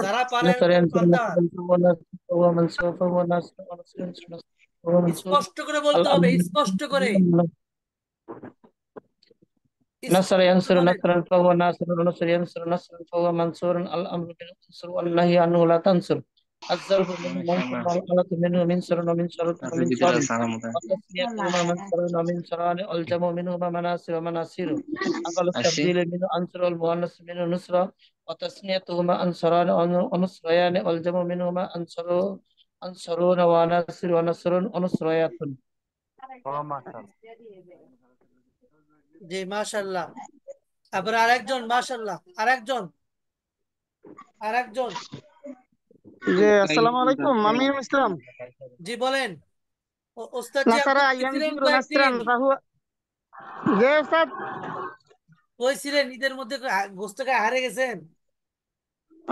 যারা পারেন نصر ينصر পান্তা ভাত। نصرا فهو نصر فهو منصور فهو نصر ونصر ينصر نصر فهو منصور স্পষ্ট করে বলতে হবে, الأمر স্পষ্ট করে, نصر স্পষ্ট ينصر বলেন। نصرا فهو ناصر ونصر ينصر نصرا فهو منصور الأمر بالنصر والنهي عنه لا تنصر الظرف منه منصر والغلط منه منصر ومنصر তাতে ভিতরে ومنصر আছে আলামত وتسميتهما منصر ومنصران الجمع منهما مناصر ومناصير أقل আসি التفضيل منه أنصر والمؤنث منه نصرة وتسميتهما أنصران ونصريان والجمع منهما أنصرون وناصر ونصر ونصريات জি মাশাল্লাহ। আবার আরেকজন, মাশাল্লাহ, আরেকজন, আরেকজন। জি আসসালামু আলাইকুম, আমিনুল ইসলাম। জি বলেন। ওস্তাদ জি, আপনি নাসারা কই ছিলেন ইয়ানসুরু কয়েকদিন? নাসরান ফাহুয়া। জি উস্তাদ, কই ছিলেন? ঈদের মধ্যে গোস্ত খায় হারে গেছেন?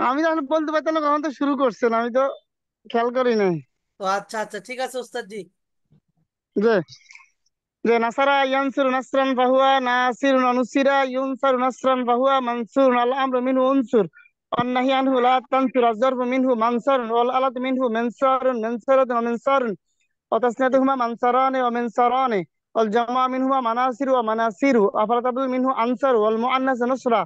আমি তো এখন বলতে পারতাম না কখন তো শুরু করছেন, আমি তো খেয়াল করি নাই। ও আচ্ছা আচ্ছা, ঠিক আছে ওস্তাদ জি। জি জি নাসারা ইয়ানসুরু নাসরান ফাহুয়া নাসিরুন অনুসিরা ইউনসারু নাসরান ফাহুয়া মানসুরুন আল আমরু মিনহু উনসুর والنهي عنه لا تنفر الظرف منه منصر والألة منه منصار منصرة ومنصار وتسنيتهما منصران ومنصران والجمع منهما مناصر ومناصير أفرد منه أنصر والمؤنث نصرة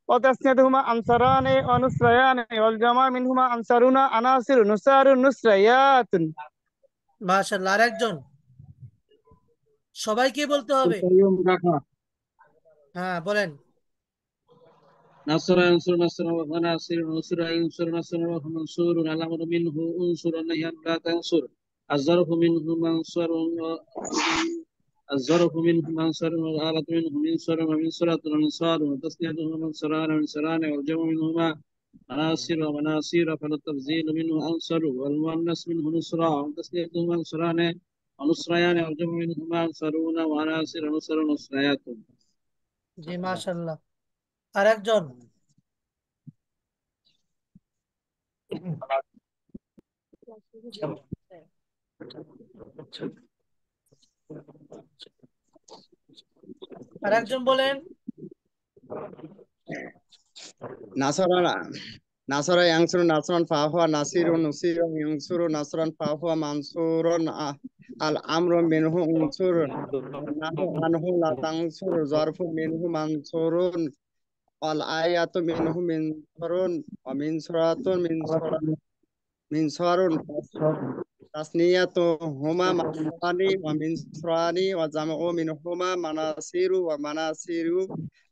وتسنيتهما أنصران ونصريان والجمع منهما أنصرون أناصر نصار نصريات. মাশাল্লাহ। আরেকজন, সবাইকে বলতে হবে। হ্যাঁ বলেন। نصر ينصر نصرا وناصر نصر ينصر نصرا ومنصور الأمر منه انصر النهي عنه لا تنصر الظرف منه منصر الظرف منه منصر والآلة منه منصر ومنصرة ومنصار وتسنيتهما منصران ومنصران والجمع منهما مناصر ومناصير فالتفضيل منه أنصر والمؤنث منه نصرا وتسنيتهما منصران ونصريان والجمع منهما أنصرون وعناصر نصر ونصريات. জি মাশাল্লাহ। আরেকজন। আরেকজন বলেন। নাসরা নাসরা ইয়ানসুরু নাসরান ফাহুয়া নাসিরুন নুসিরু ইয়ানসুরু নাসরান ফাহুয়া মানসুরুন আল আমরু মিনহু উনসুরুন নাহু আনহু লা তানসুরু যরফু মিনহু মানসুরুন আল আয়াতু মিনহু মিনসুরুন ওয়া মিনসুরাতুন মিনসুরুন تثنيتهما منصران ومنصران وجمع منهما مناصير ومناصير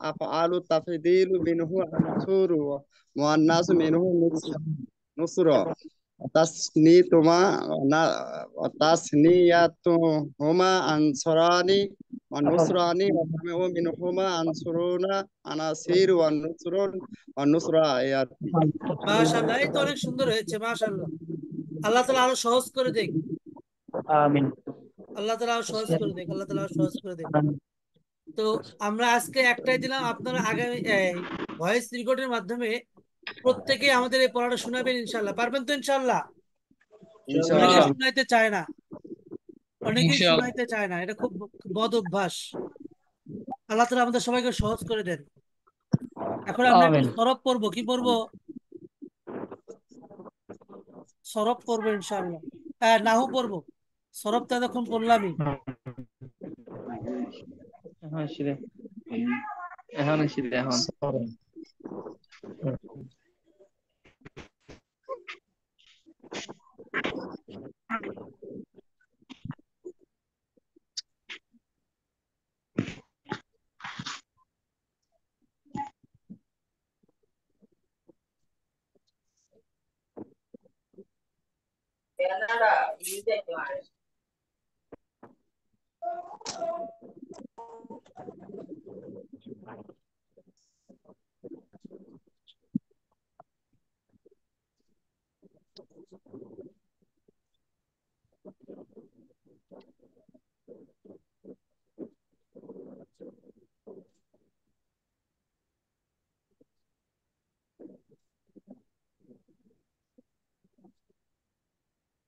أفعال التفضيل منه أنصر والناس منه نصر وتثنيتهما أنصران ونصران وجمع منهما أنصرون أناصير والنصر والنصر آيات. মাশাল্লাহ, এই তো অনেক সুন্দর হয়েছে, মাশাল্লাহ। আল্লাহ তাআলা আরো সহজ করে দেখ। آمين. আল্লাহ তাআলা আরো সহজ করে দেখ, আল্লাহ তাআলা আরো সহজ করে দেখ। তো আমরা আজকে একটাই দিলাম, আপনারা আগামী ভয়েস রেকর্ডের মাধ্যমে প্রত্যেকে আমাদের এই পড়াটা শোনাবেন ইনশাল্লাহ। পারবেন তো ইনশাল্লাহ? অনেকেই ইনশাআল্লাহ। শুনাইতে চায় না, অনেকেই শুনাইতে চায় না, এটা খুব বদ অভ্যাস। আল্লাহ তাআলা আমাদের সবাইকে সহজ করে দেন। এখন আমরা একটু آمين. সরব পড়বো। কি পড়বো? সরব পড়বো ইনশাল্লাহ। নাহু পড়বো। সরব তো এতক্ষণ পড়লামই। এখন শিরে এখন শিরে এখন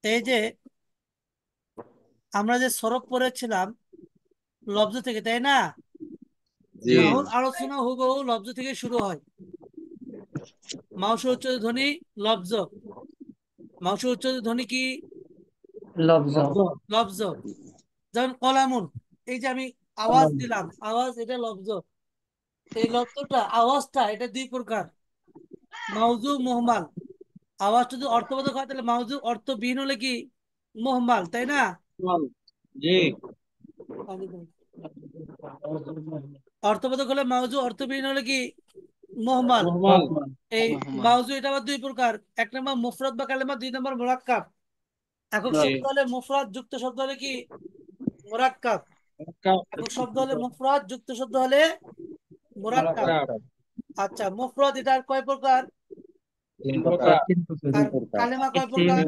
এই যে আমরা যে সরফ পড়েছিলাম লব্জ থেকে, তাই না? জি নাহুর আলোচনা হুবহু লব্জ থেকে শুরু হয়। মাউস উচ্চারিত ধ্বনি লব্জ। মাউস উচ্চারিত ধ্বনি কি? লব্জ। লব্জ। যেমন কলামুন, এই যে আমি আওয়াজ দিলাম, আওয়াজ, এটা লব্জ। এই লব্জটা, আওয়াজটা, এটা দুই প্রকার, মাউজু মুহমাল। আওয়াজটা যদি অর্থবোধক হয় তাহলে মাউজু, অর্থবিহীন হলে কি মুহমাল, তাই না? জি অর্থবোধক হলে মাউজু, অর্থবিহীন হলে কি মুহমাল। মুহমাল। এই মুহমাল। মাউজু এটা আবার দুই প্রকার, এক নম্বর মুফরাদ বা কালেমা, দুই নম্বর মুরাক্কাব। একক জি শব্দ হলে মুফরাদ, যুক্ত শব্দ হলে কি মুরাক্কাব। একক শব্দ হলে মুফরাদ, যুক্ত শব্দ হলে মুরাক্কাব। আচ্ছা, মুফরাদ এটা আর কয় প্রকার? তিন প্রকার। আর কালেমা কয় প্রকার?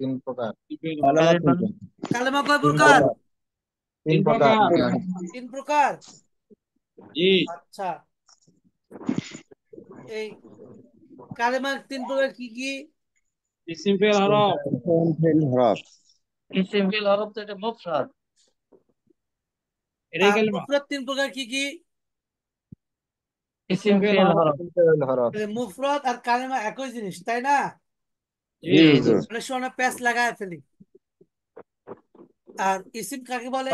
তিন প্রকার। কালেমা কয় প্রকার? তিন প্রকার। তিন প্রকার। জি আচ্ছা, এই কালেমার তিন প্রকার কি কি? ইসিম ফেল হরফ। হরফ। ইসিম ফিল হরফ তো এটা মুফরাদ। এটাই আর কালেমা। মুফরাদ তিন প্রকার কি কি? ইসিম ফিল হরফ। মুফরাদ আর কালেমা একই জিনিস, তাই না? জি অনেক সময় আমরা প্যাচ লাগায় ফেলি। আর ইসিম কাকে বলে?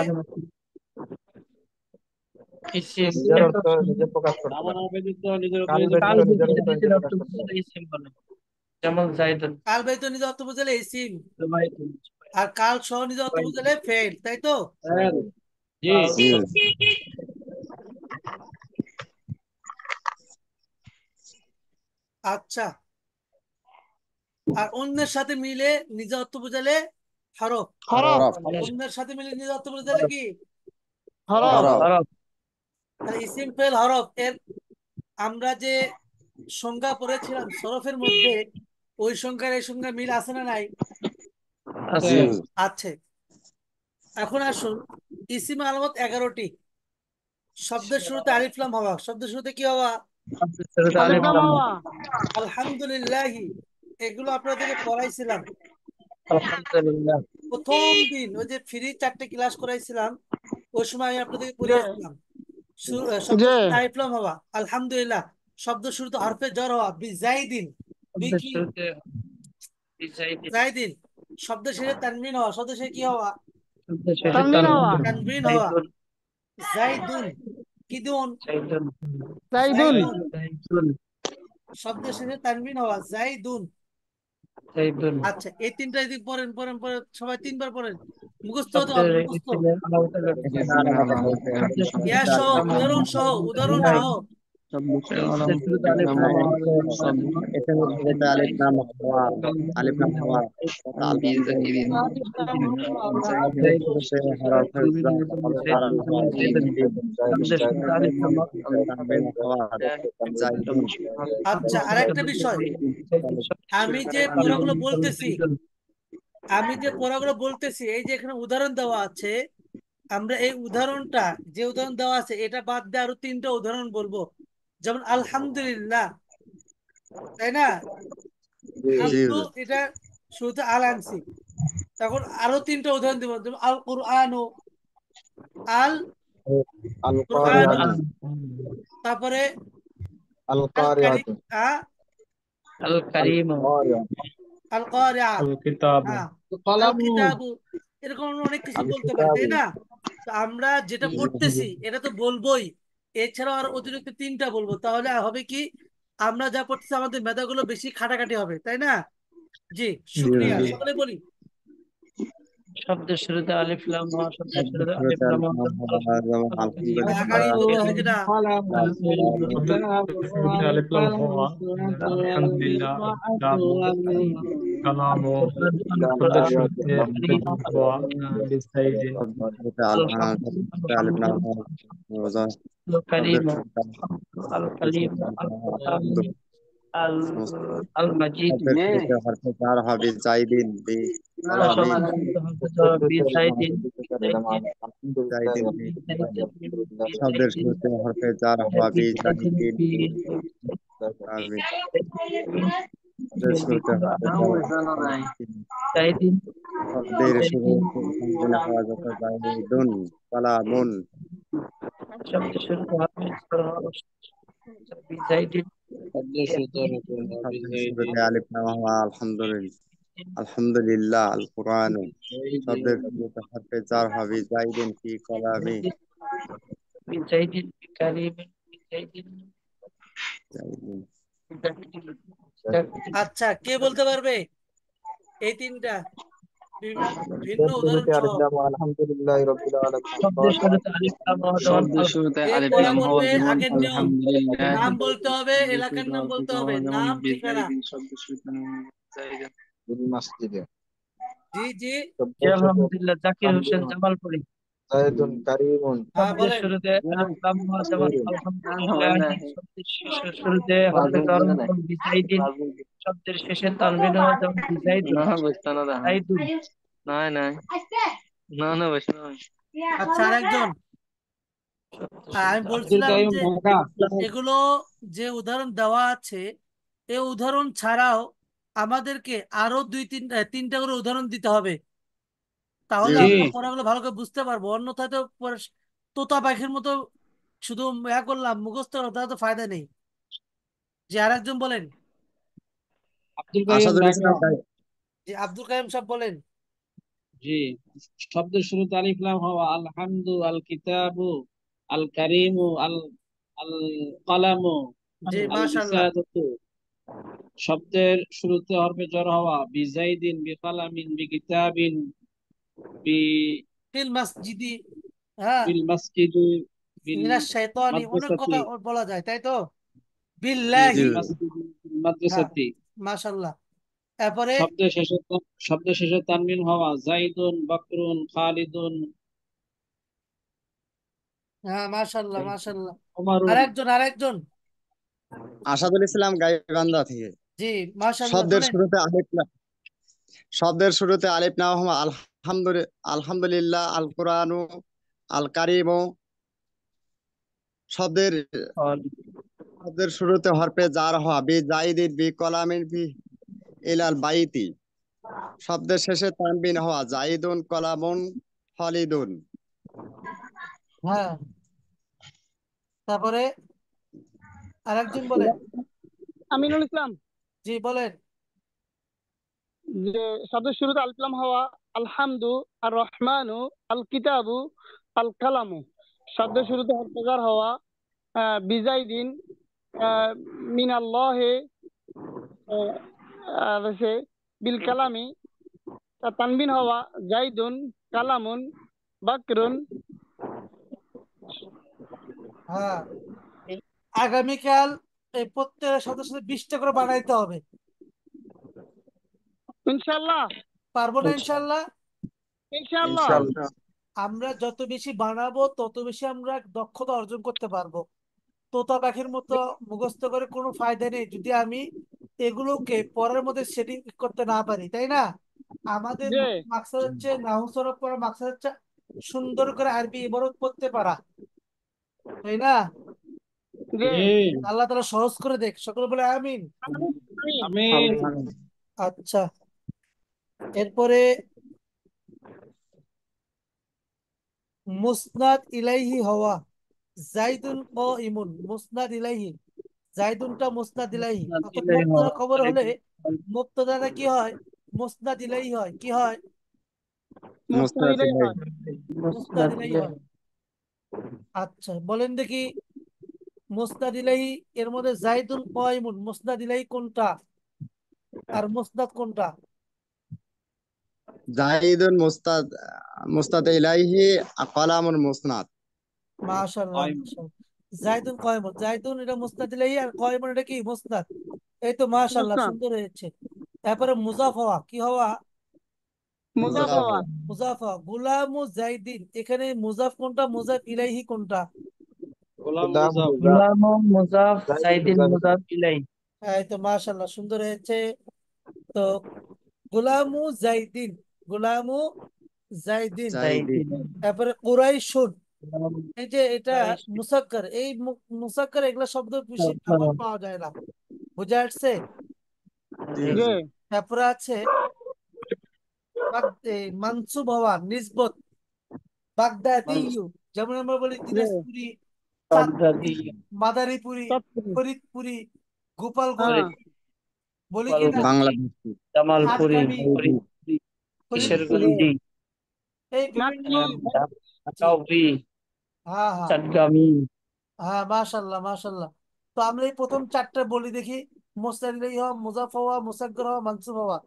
ইসিম নিজের অর্থ নিজে প্রকাশ করতে নাম পারে। ব্যতীত নিজের কাল অর্থ ব্যতীত কাল নিজের ব্যতীত অর্থ নিজে নিজের অর্থ প্রকাশ করতে পারে। ইসিম বলে। যেমন জাইদুন, কাল ব্যতীত নিজের অর্থ বুঝালে ইসিম, জুবাইদুন, আর কাল সহ নিজের অর্থ বুঝালে ফেল, তাই তো? ফেল। জি আচ্ছা, আর অন্যের সাথে মিলে নিজের অর্থ বুঝালে হরফ। হরফ। অন্যের সাথে মিলে নিজের অর্থ বুঝালে কি হরফ। হরফ। হরফ। তাহলে ইসিম ফেল হরফ এর আমরা যে সংজ্ঞা পড়েছিলাম সরফের মধ্যে, ওই সংখ্যার এই সংখ্যা মিল আছে না নাই? জি আছে। আছে। এখন আসুন, ইসিম আলামত 11টি। শব্দের শুরুতে আলিফ লাম হওয়া, শব্দের শুরুতে কি হওয়া? শুরুতে আলিফ আলিফ লাম লাম। হওয়া। আলহামদুলিল্লাহি, এগুলো আপনাদেরকে পড়াইছিলাম আলহামদুলিল্লাহ। প্রথম দিন, ওই যে ফ্রি 4টে ক্লাস করাইছিলাম, ওই সময় আমি আপনাদেরকে যে পড়িয়েছিলাম। শব্দ যে শুরুতে আলিফ লাম হওয়া, আলহামদুলিল্লাহ। শব্দ শুরুতে হরফে জ্বর হওয়া, বিজাইদিন, শব্দের কি শুরুতে বিজাইদিন। জাইদিন। শব্দ শেষে তানবিন হওয়া, শব্দ শেষে কি হওয়া? শব্দের শেষে তানবিন হওয়া। তানবিন হওয়া। জাইদুন, জাইদুন, কি দুন? জাইদুন, জাইদুন। জাইদুন। জাইদুন, শব্দ শেষে তানবিন হওয়া, জাইদুন। জাইদুন। আচ্ছা, এই তিনটা যদি পড়েন পড়েন পড়েন, সবাই তিনবার পড়েন, মুখস্থ হতে শব্দের হবে, মুখস্থ। ইসিমের আলামতের ব্যাপারে। শব্দের শুরুতে ইয়া সহ, আলিফ লাম হওয়া, উদাহরণ সহ, উদাহরণ নাই। সহ। শব্দের শুরুতে আলিফ লাম হওয়া, এখানে শুরুতে আলিফ নাম হওয়া, আলিফ নাম হওয়া, বিজাইদিন। জাইদুন সে হরফের জার হওয়া, শব্দের শুরুতে আলিফ লাম হওয়া, তানবিন হওয়া, জাইদুন। আচ্ছা, আরেকটা বিষয়, আমি যে পড়াগুলো বলতেছি, এই যে এখানে উদাহরণ দেওয়া আছে, আমরা এই উদাহরণটা, যে উদাহরণ দেওয়া আছে এটা বাদ দিয়ে আরো 3টা উদাহরণ বলবো। যেমন আলহামদুলিল্লাহ, তাই না? জি হামদু, এটা শুরুতে আল আনছি। তখন আরো 3টা উদাহরণ দিব, যেমন আল কোরআন, আল আল কোরআন, কারিয়াতু। তারপরে আল আল কারি, কারিয়াতু। আল আল কারিম, কারিয়াতু। আল কারিয়া, আল কিতাবু। হ্যাঁ, আল কলামু। কিতাবু। এরকম আমরা অনেক কিছু আল বলতে পারি, তাই কিতাবু। না? তো আমরা যেটা পড়তেছি এটা তো বলবোই, এছাড়াও আর অতিরিক্ত 3টা বলবো, তাহলে হবে কি, আমরা যা পড়তেছি আমাদের মেধাগুলো বেশি খাটাখাটি হবে, তাই না? জি, জি শুক্রিয়া, জি। সকলে বলি। শব্দের শুরুতে আলিফ লাম হওয়া, শব্দের শব্দের শুরুতে আলিফ শুরুতে লাম আলিফ হওয়া, লাম হওয়া যেমন আগাড়ি আলহামদুলিল্লাহ বলো হেকিটা الكتاب ألف لام والقلم هو والسورة الحمد لله والمصحف الكتاب كلام شد الشرط هو بالزيد শব্দের শুরুতে আলিফ লাম হওয়া শব্দের الكريم শুরুতে الكليم আলহামদু المجيد শব্দের শুরুতে হরফে জার হবে জাইদিন বি কলামিন بزيد জাইদিন বি কলামিন শব্দের শুরুতে হরফে জার হবে জাইদিন বি কলামিন শব্দের শুরুতে হরফে জার হবে زيد শব্দের শুরুতে তানবিন হওয়া যত জাইদুন কলামুন شبد شرط بزيد শব্দের সূত্র শব্দের শুরুতে বিজাইদিন আলিফ লাম হওয়া আলহামদুলিল্লাহ আল কোরআন শব্দের শুরুতে হরফে জার হবে জাইদিন ফি কলামি بزيد بكريم بزيد জাইদিন আচ্ছা কে বলতে পারবে এই তিনটা ভিন্ন উদাহরণ সহ? আলহামদুলিল্লাহ রাব্বিল আলামিন শব্দের শুরুতে আলিফ লাম হওয়া যেমন শব্দের শুরুতে যে আলিফ পড়া লাম হওয়া বলবে যেমন আগের নিয়ম আলহামদুলিল্লাহ, নাম বলতে হবে, শব্দের এলাকার শুরুতে নাম হরফে বলতে জার হবে, হওয়া যেমন নাম ঠিকানা। বিজাইদিন, শব্দের শুরুতে জাইদিন বিল মাসজিদে জি জি জি আলহামদুলিল্লাহ জাকির হোসেন জামালপুরি। জাইদুন কারীমুন হ্যাঁ শব্দের বলেন। শুরুতে আলিফ লাম হওয়া যেমন আলহামদুলিল্লাহ, শব্দের শুরুতে হরফে রাজনীতি জার জানে হওয়া না যেমন বিজাইদিন, রাজনীতি শব্দের শেষে তানবিন হওয়া যেমন বিজাইদুন না বুঝতে না দেখা জাইদুন। নাই নাই না না বুঝতে না আচ্ছা আরেকজন আমি আব্দুল বলছিলাম কাইম যে ঢাকা এগুলো যে উদাহরণ দেওয়া আছে এই উদাহরণ ছাড়াও আমাদেরকে আরো তিনটা করে উদাহরণ দিতে হবে, তাহলে জি জি আমরা পড়াগুলো ভালো করে বুঝতে পারবো। অন্যথায় তো তোতা পাখির মতো শুধু করলাম মুখস্থ করলাম, তাহলে তো ফায়দা নেই। যে আরেকজন বলেন। আব্দুল কাইম আসাদুল ঢাকা ইসলাম যে আব্দুল কাইম সাহেব বলেন। জি শব্দের শুরুতে আলিফ লাম হওয়া আলহামদু আল কিতাবু আল কারিমু আল আল কালামু জি আল মাশাআল্লাহ। বিসাদতু শব্দের শুরুতে হরফে জর হওয়া বিজাইদিন বিকালামিন বিকিতাবিন বি ফিল মাসজিদি, হ্যাঁ, বিল মাসজিদি বিল মিনাশ শাইতানি, অনেক মাদ্রাসাতি কথা বলা যায় তাই তো। জি জি বিল্লাহি, বিল মাসজিদি বিল হ্যাঁ মাদ্রাসাতি মাশাআল্লাহ। তারপরে শব্দের শেষে তানবিন হওয়া জাইদুন বকরুন খালিদুন হ্যাঁ মাশাআল্লাহ মাশাআল্লাহ। ওমরুন আরেকজন আসাদুল ইসলাম গাইবান্ধা থেকে জি মাশাআল্লাহ শব্দের বলেন। শুরুতে আলিফ লাম হওয়া আলহামদুলিল্লাহ আল কোরআনু আল কারিমু শব্দের শব্দের শুরুতে হরফে জার হওয়া বি জাইদিন বি কলামিন বি ইলাল বাইতি শব্দের শেষে তানবিন হওয়া জাইদুন কলামুন খালিদুন হ্যাঁ তারপরে আরেকজন বলেন। আমিনুল ইসলাম। জি বলেন। যে শব্দের শুরুতে আলিফ লাম হওয়া আলহামদু আর রহমানু আল কিতাবু আল কালামু শব্দের শুরুতে হরফে জার হওয়া বিজাইদিন মিনাল্লাহে আর হচ্ছে বিল কালামি তানবিন হওয়া জাইদুন কালামুন বাকরুন। হ্যাঁ আগামীকাল এই প্রত্যেকের সাথে সাথে 20টা করে বানাইতে হবে। ইনশাআল্লাহ পারবো না ইনশাল্লাহ? ইনশাআল্লাহ। ইনশাআল্লাহ আমরা যত বেশি বানাবো তত বেশি আমরা দক্ষতা অর্জন করতে পারবো। তোতা পাখির মতো মুখস্থ করে কোনো ফায়দা নেই যদি আমি এগুলোকে পরের মধ্যে সেটিং করতে না পারি, তাই না? আমাদের যে মাকসাদ হচ্ছে নাহু সরফ পড়া, মাকসাদ হচ্ছে সুন্দর করে আরবি ইবারত পড়তে পারা, তাই না? যে জি আল্লাহ তাআলা সহজ করে দেখ, সকলে বলে আমিন। আমিন। আমিন আচ্ছা এরপরে মুসনাদ ইলাইহি হওয়া জাইদুন ও ইমুন, মুসনাদ ইলাইহি জাইদুনটা মুসনাদ ইলাইহি, অর্থাৎ মুবতাদা খবর হলে মুবতাদাটা কি হয়? মুসনাদ ইলাইহি হয়। কি হয়? মুস্তাহিলাই মুস্তাফিজ হয়। মুসনাদ ইলাইহি হয়। আচ্ছা বলেন দেখি মুসনাদ ইলাইহি এর মধ্যে জাইদুন ও ইমুন, মুসনাদ ইলাইহি কোনটা আর মুসনাদ কোনটা? জাহিদুন মুস্তাদ মুস্তাদ ইলাইহি কালামুন মুসনাদ। মাশাআল্লাহ মাশাআল্লাহ। জাইদুন কয়মন, জাইদুন এটা মুসনাদ ইলাইহি, আর কয়মন এটা কি মুসনাদ। এই তো মাশাআল্লাহ, মুসনাদ সুন্দর হয়েছে। তারপরে মুজাফ হওয়া কি হওয়া? মুজাফ মুজাফ হওয়া মুজাফ হওয়া। গুলামু জাইদিন, এখানে মুজাফ কোনটা, মুজাফ ইলাইহি কোনটা? গোলাম গোলাম মুজাফ। মুজাফ গুলাম মুজাফ জাইদুন সাইদিন মুজাফ মুজাফ ইলাই। এই তো মাশাআল্লাহ, সুন্দর হয়েছে। তো গুলামু জাইদিন, গুলামু জাইদিন। জাইদি সাইদিন তারপরে কুরাইশুন, গুলাম এই যে এটা কুরাইশ। মুসাক্কার, এই মুসাক্কার এগুলা শব্দ বেশি ব্যবহার পাওয়া যায় না, বুঝা যাচ্ছে? জি জি হুজুর। তারপরে আছে মানসুব হওয়া, নিসবত। বাগদাদিউ, যেমন আমরা বলি জি দিনাজপুরি, চাঁদপুরি, বাগদাদি মাদারীপুরি, সবকিছু ফরিদপুরি, গোপালগঞ্জ, হ্যাঁ বলি কি না? গোপালগঞ্জ, বাংলাদেশি জামালপুরি, ঝাড়গ্রামী, ফরিদপুরি, ফরিদপুরি, কিশোরগঞ্জি, এই বিভিন্ন। নাটকি জি, ঢাকাউরি, হ্যাঁ হ্যাঁ চাটগামি, হ্যাঁ, মাশাল্লাহ মাশাল্লাহ। তো আমরা এই প্রথম চারটা বলি দেখি: মুস্তানলিহ হওয়া, মুজাফ হওয়া, মুসাগ্গর হওয়া, মানসুব হওয়া।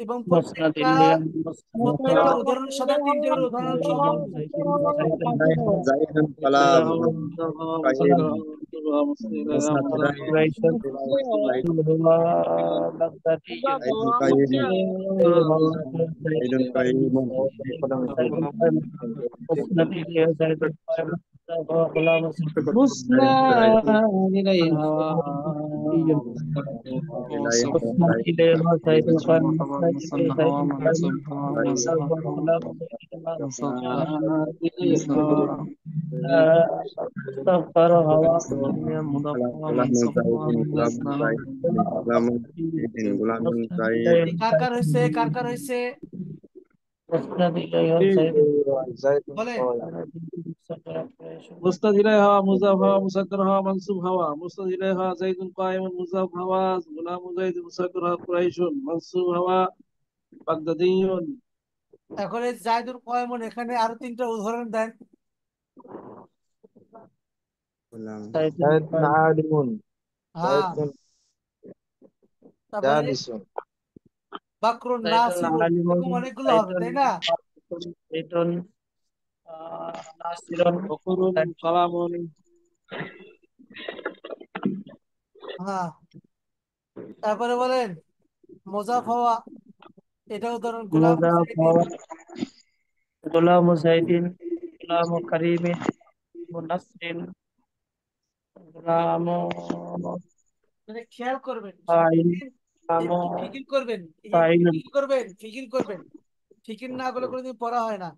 এবং মুসনাদ প্রত্যেকটা ইলিয়াস, মুসনাদ প্রত্যেকটা উদাহরণের সাথে তিনটে করে উদাহরণ সহ বলবো। জাইদুন ইলাইহি কালাম হওয়া, মুজাফ হওয়া, কাইম মুসাক্কার হওয়া, মানসুব হওয়া, মুসনাদ ইলাইহি হওয়া, মুসনাদ মুজাফ ইলাইহি হওয়া, কুরাইশ, বাগদাদি, জাইদুন কাইম জাইদুন কাইম মুসনাদ ইলিয়াস, গোলাম মুসনাদ ইলাইহি হওয়া, ইলাইহি عثمان إليه سيد القائم مسند إليه سيد القائم غلام মুসনাদ ইলাইহি হওয়া, استغفر هوا কালাম জাইদিন কালাম জাইদিন কালাম জাইদিন গোলাম জাইদ কার কার হয়েছে, কার কার হয়েছে مسند إليه سيد জাইদুন বলেন? মুস্তাদ ইলাইহি হওয়া, মুজাফ হওয়া, মুসাক্কার হওয়া, মানসুব হওয়া। মুস্তাদ ইলাইহি হওয়া, যাইদুন কায়িমুন, মুজাফ হওয়া, গোলাম যাইদ, মুসাক্কার হওয়া, কুরাইশুন, মানসুব হওয়া, বাগদাদিয়ুন। এখন এই জায়দুল কয়মন, এখানে আরো তিনটা উদাহরণ দেন। গোলাম জাইদুন আলিমুন হ্যাঁ, জাইদুন তারপরে জালিসুন বাকরুন سيد নাসিরুন, عالم এরকম অনেকগুলো হবে, তাই سيد না? سيد ناصر বকরুন, কালামুন, হ্যাঁ, তারপরে বলেন মোজাফ হওয়া, এটা উদাহরণ গোলাম مضاف সাইদিন। غلام زيد غلام كريم منصر غلام মানে খেয়াল করবেন, فاعل একটু غلام ফিকির করবেন, একটু فاعل ফিকির করবেন, ফিকির করবেন। ফিকির না করলে কোনোদিন পড়া হয় না,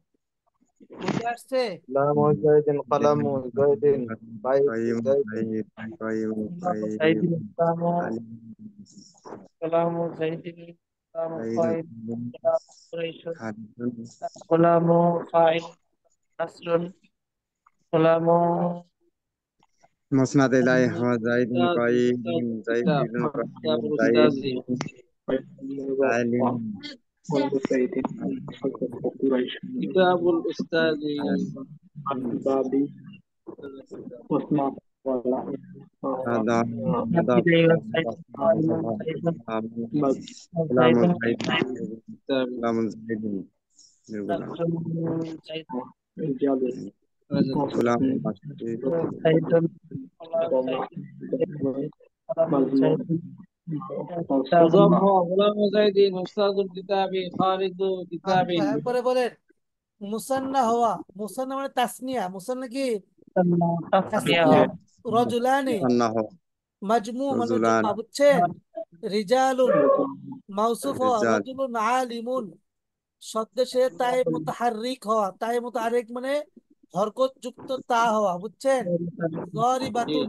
বুঝতে আসছে? গোলাম জাইদিন কালাম জাইদিন বাইদ কাইম জাইদিন জাইদ কাইম غلام زيد কাইম غلام আলিম غلام زيد غلام জাইদুন فاعل غلام قريش খালিদুন غلام فاعل نصر غلام মুসনাদ ইলাইহি হওয়া জাইদুন উস্তাদ, কাইম উস্তাদ, কিতাব, জাইদুন কাইম কিতাবুল উস্তাজি। জাইদুন আলিম কিতাবুল উস্তাজি। هذا هذا إليه سيد قائم سيد غلام زيد زيد কিতাব غلام زيد غلام نصر سيد غلام سيد মুজাফ হওয়া, গোলাম যাইদিন, উস্তাদুল কিতাবি, খালিদু কিতাবিন। আচ্ছা, এরপরে বলেন মুসান্না হওয়া। মুসান্না মানে তাসনিয়া, মুসান্না কি? তাসনিয়া। রজুলানি, مصنف মাজমু মানে رجلان জমা, বুঝছেন? রিজালুন, মাউসুফ হওয়া। رجال রজুলুন আলিমুন, শব্দে তাই মুতাহাররিক হওয়া, তাই মুতাহাররিক মানে হরকত যুক্ত তা হওয়া, বুঝছেন? জরি বাতুন,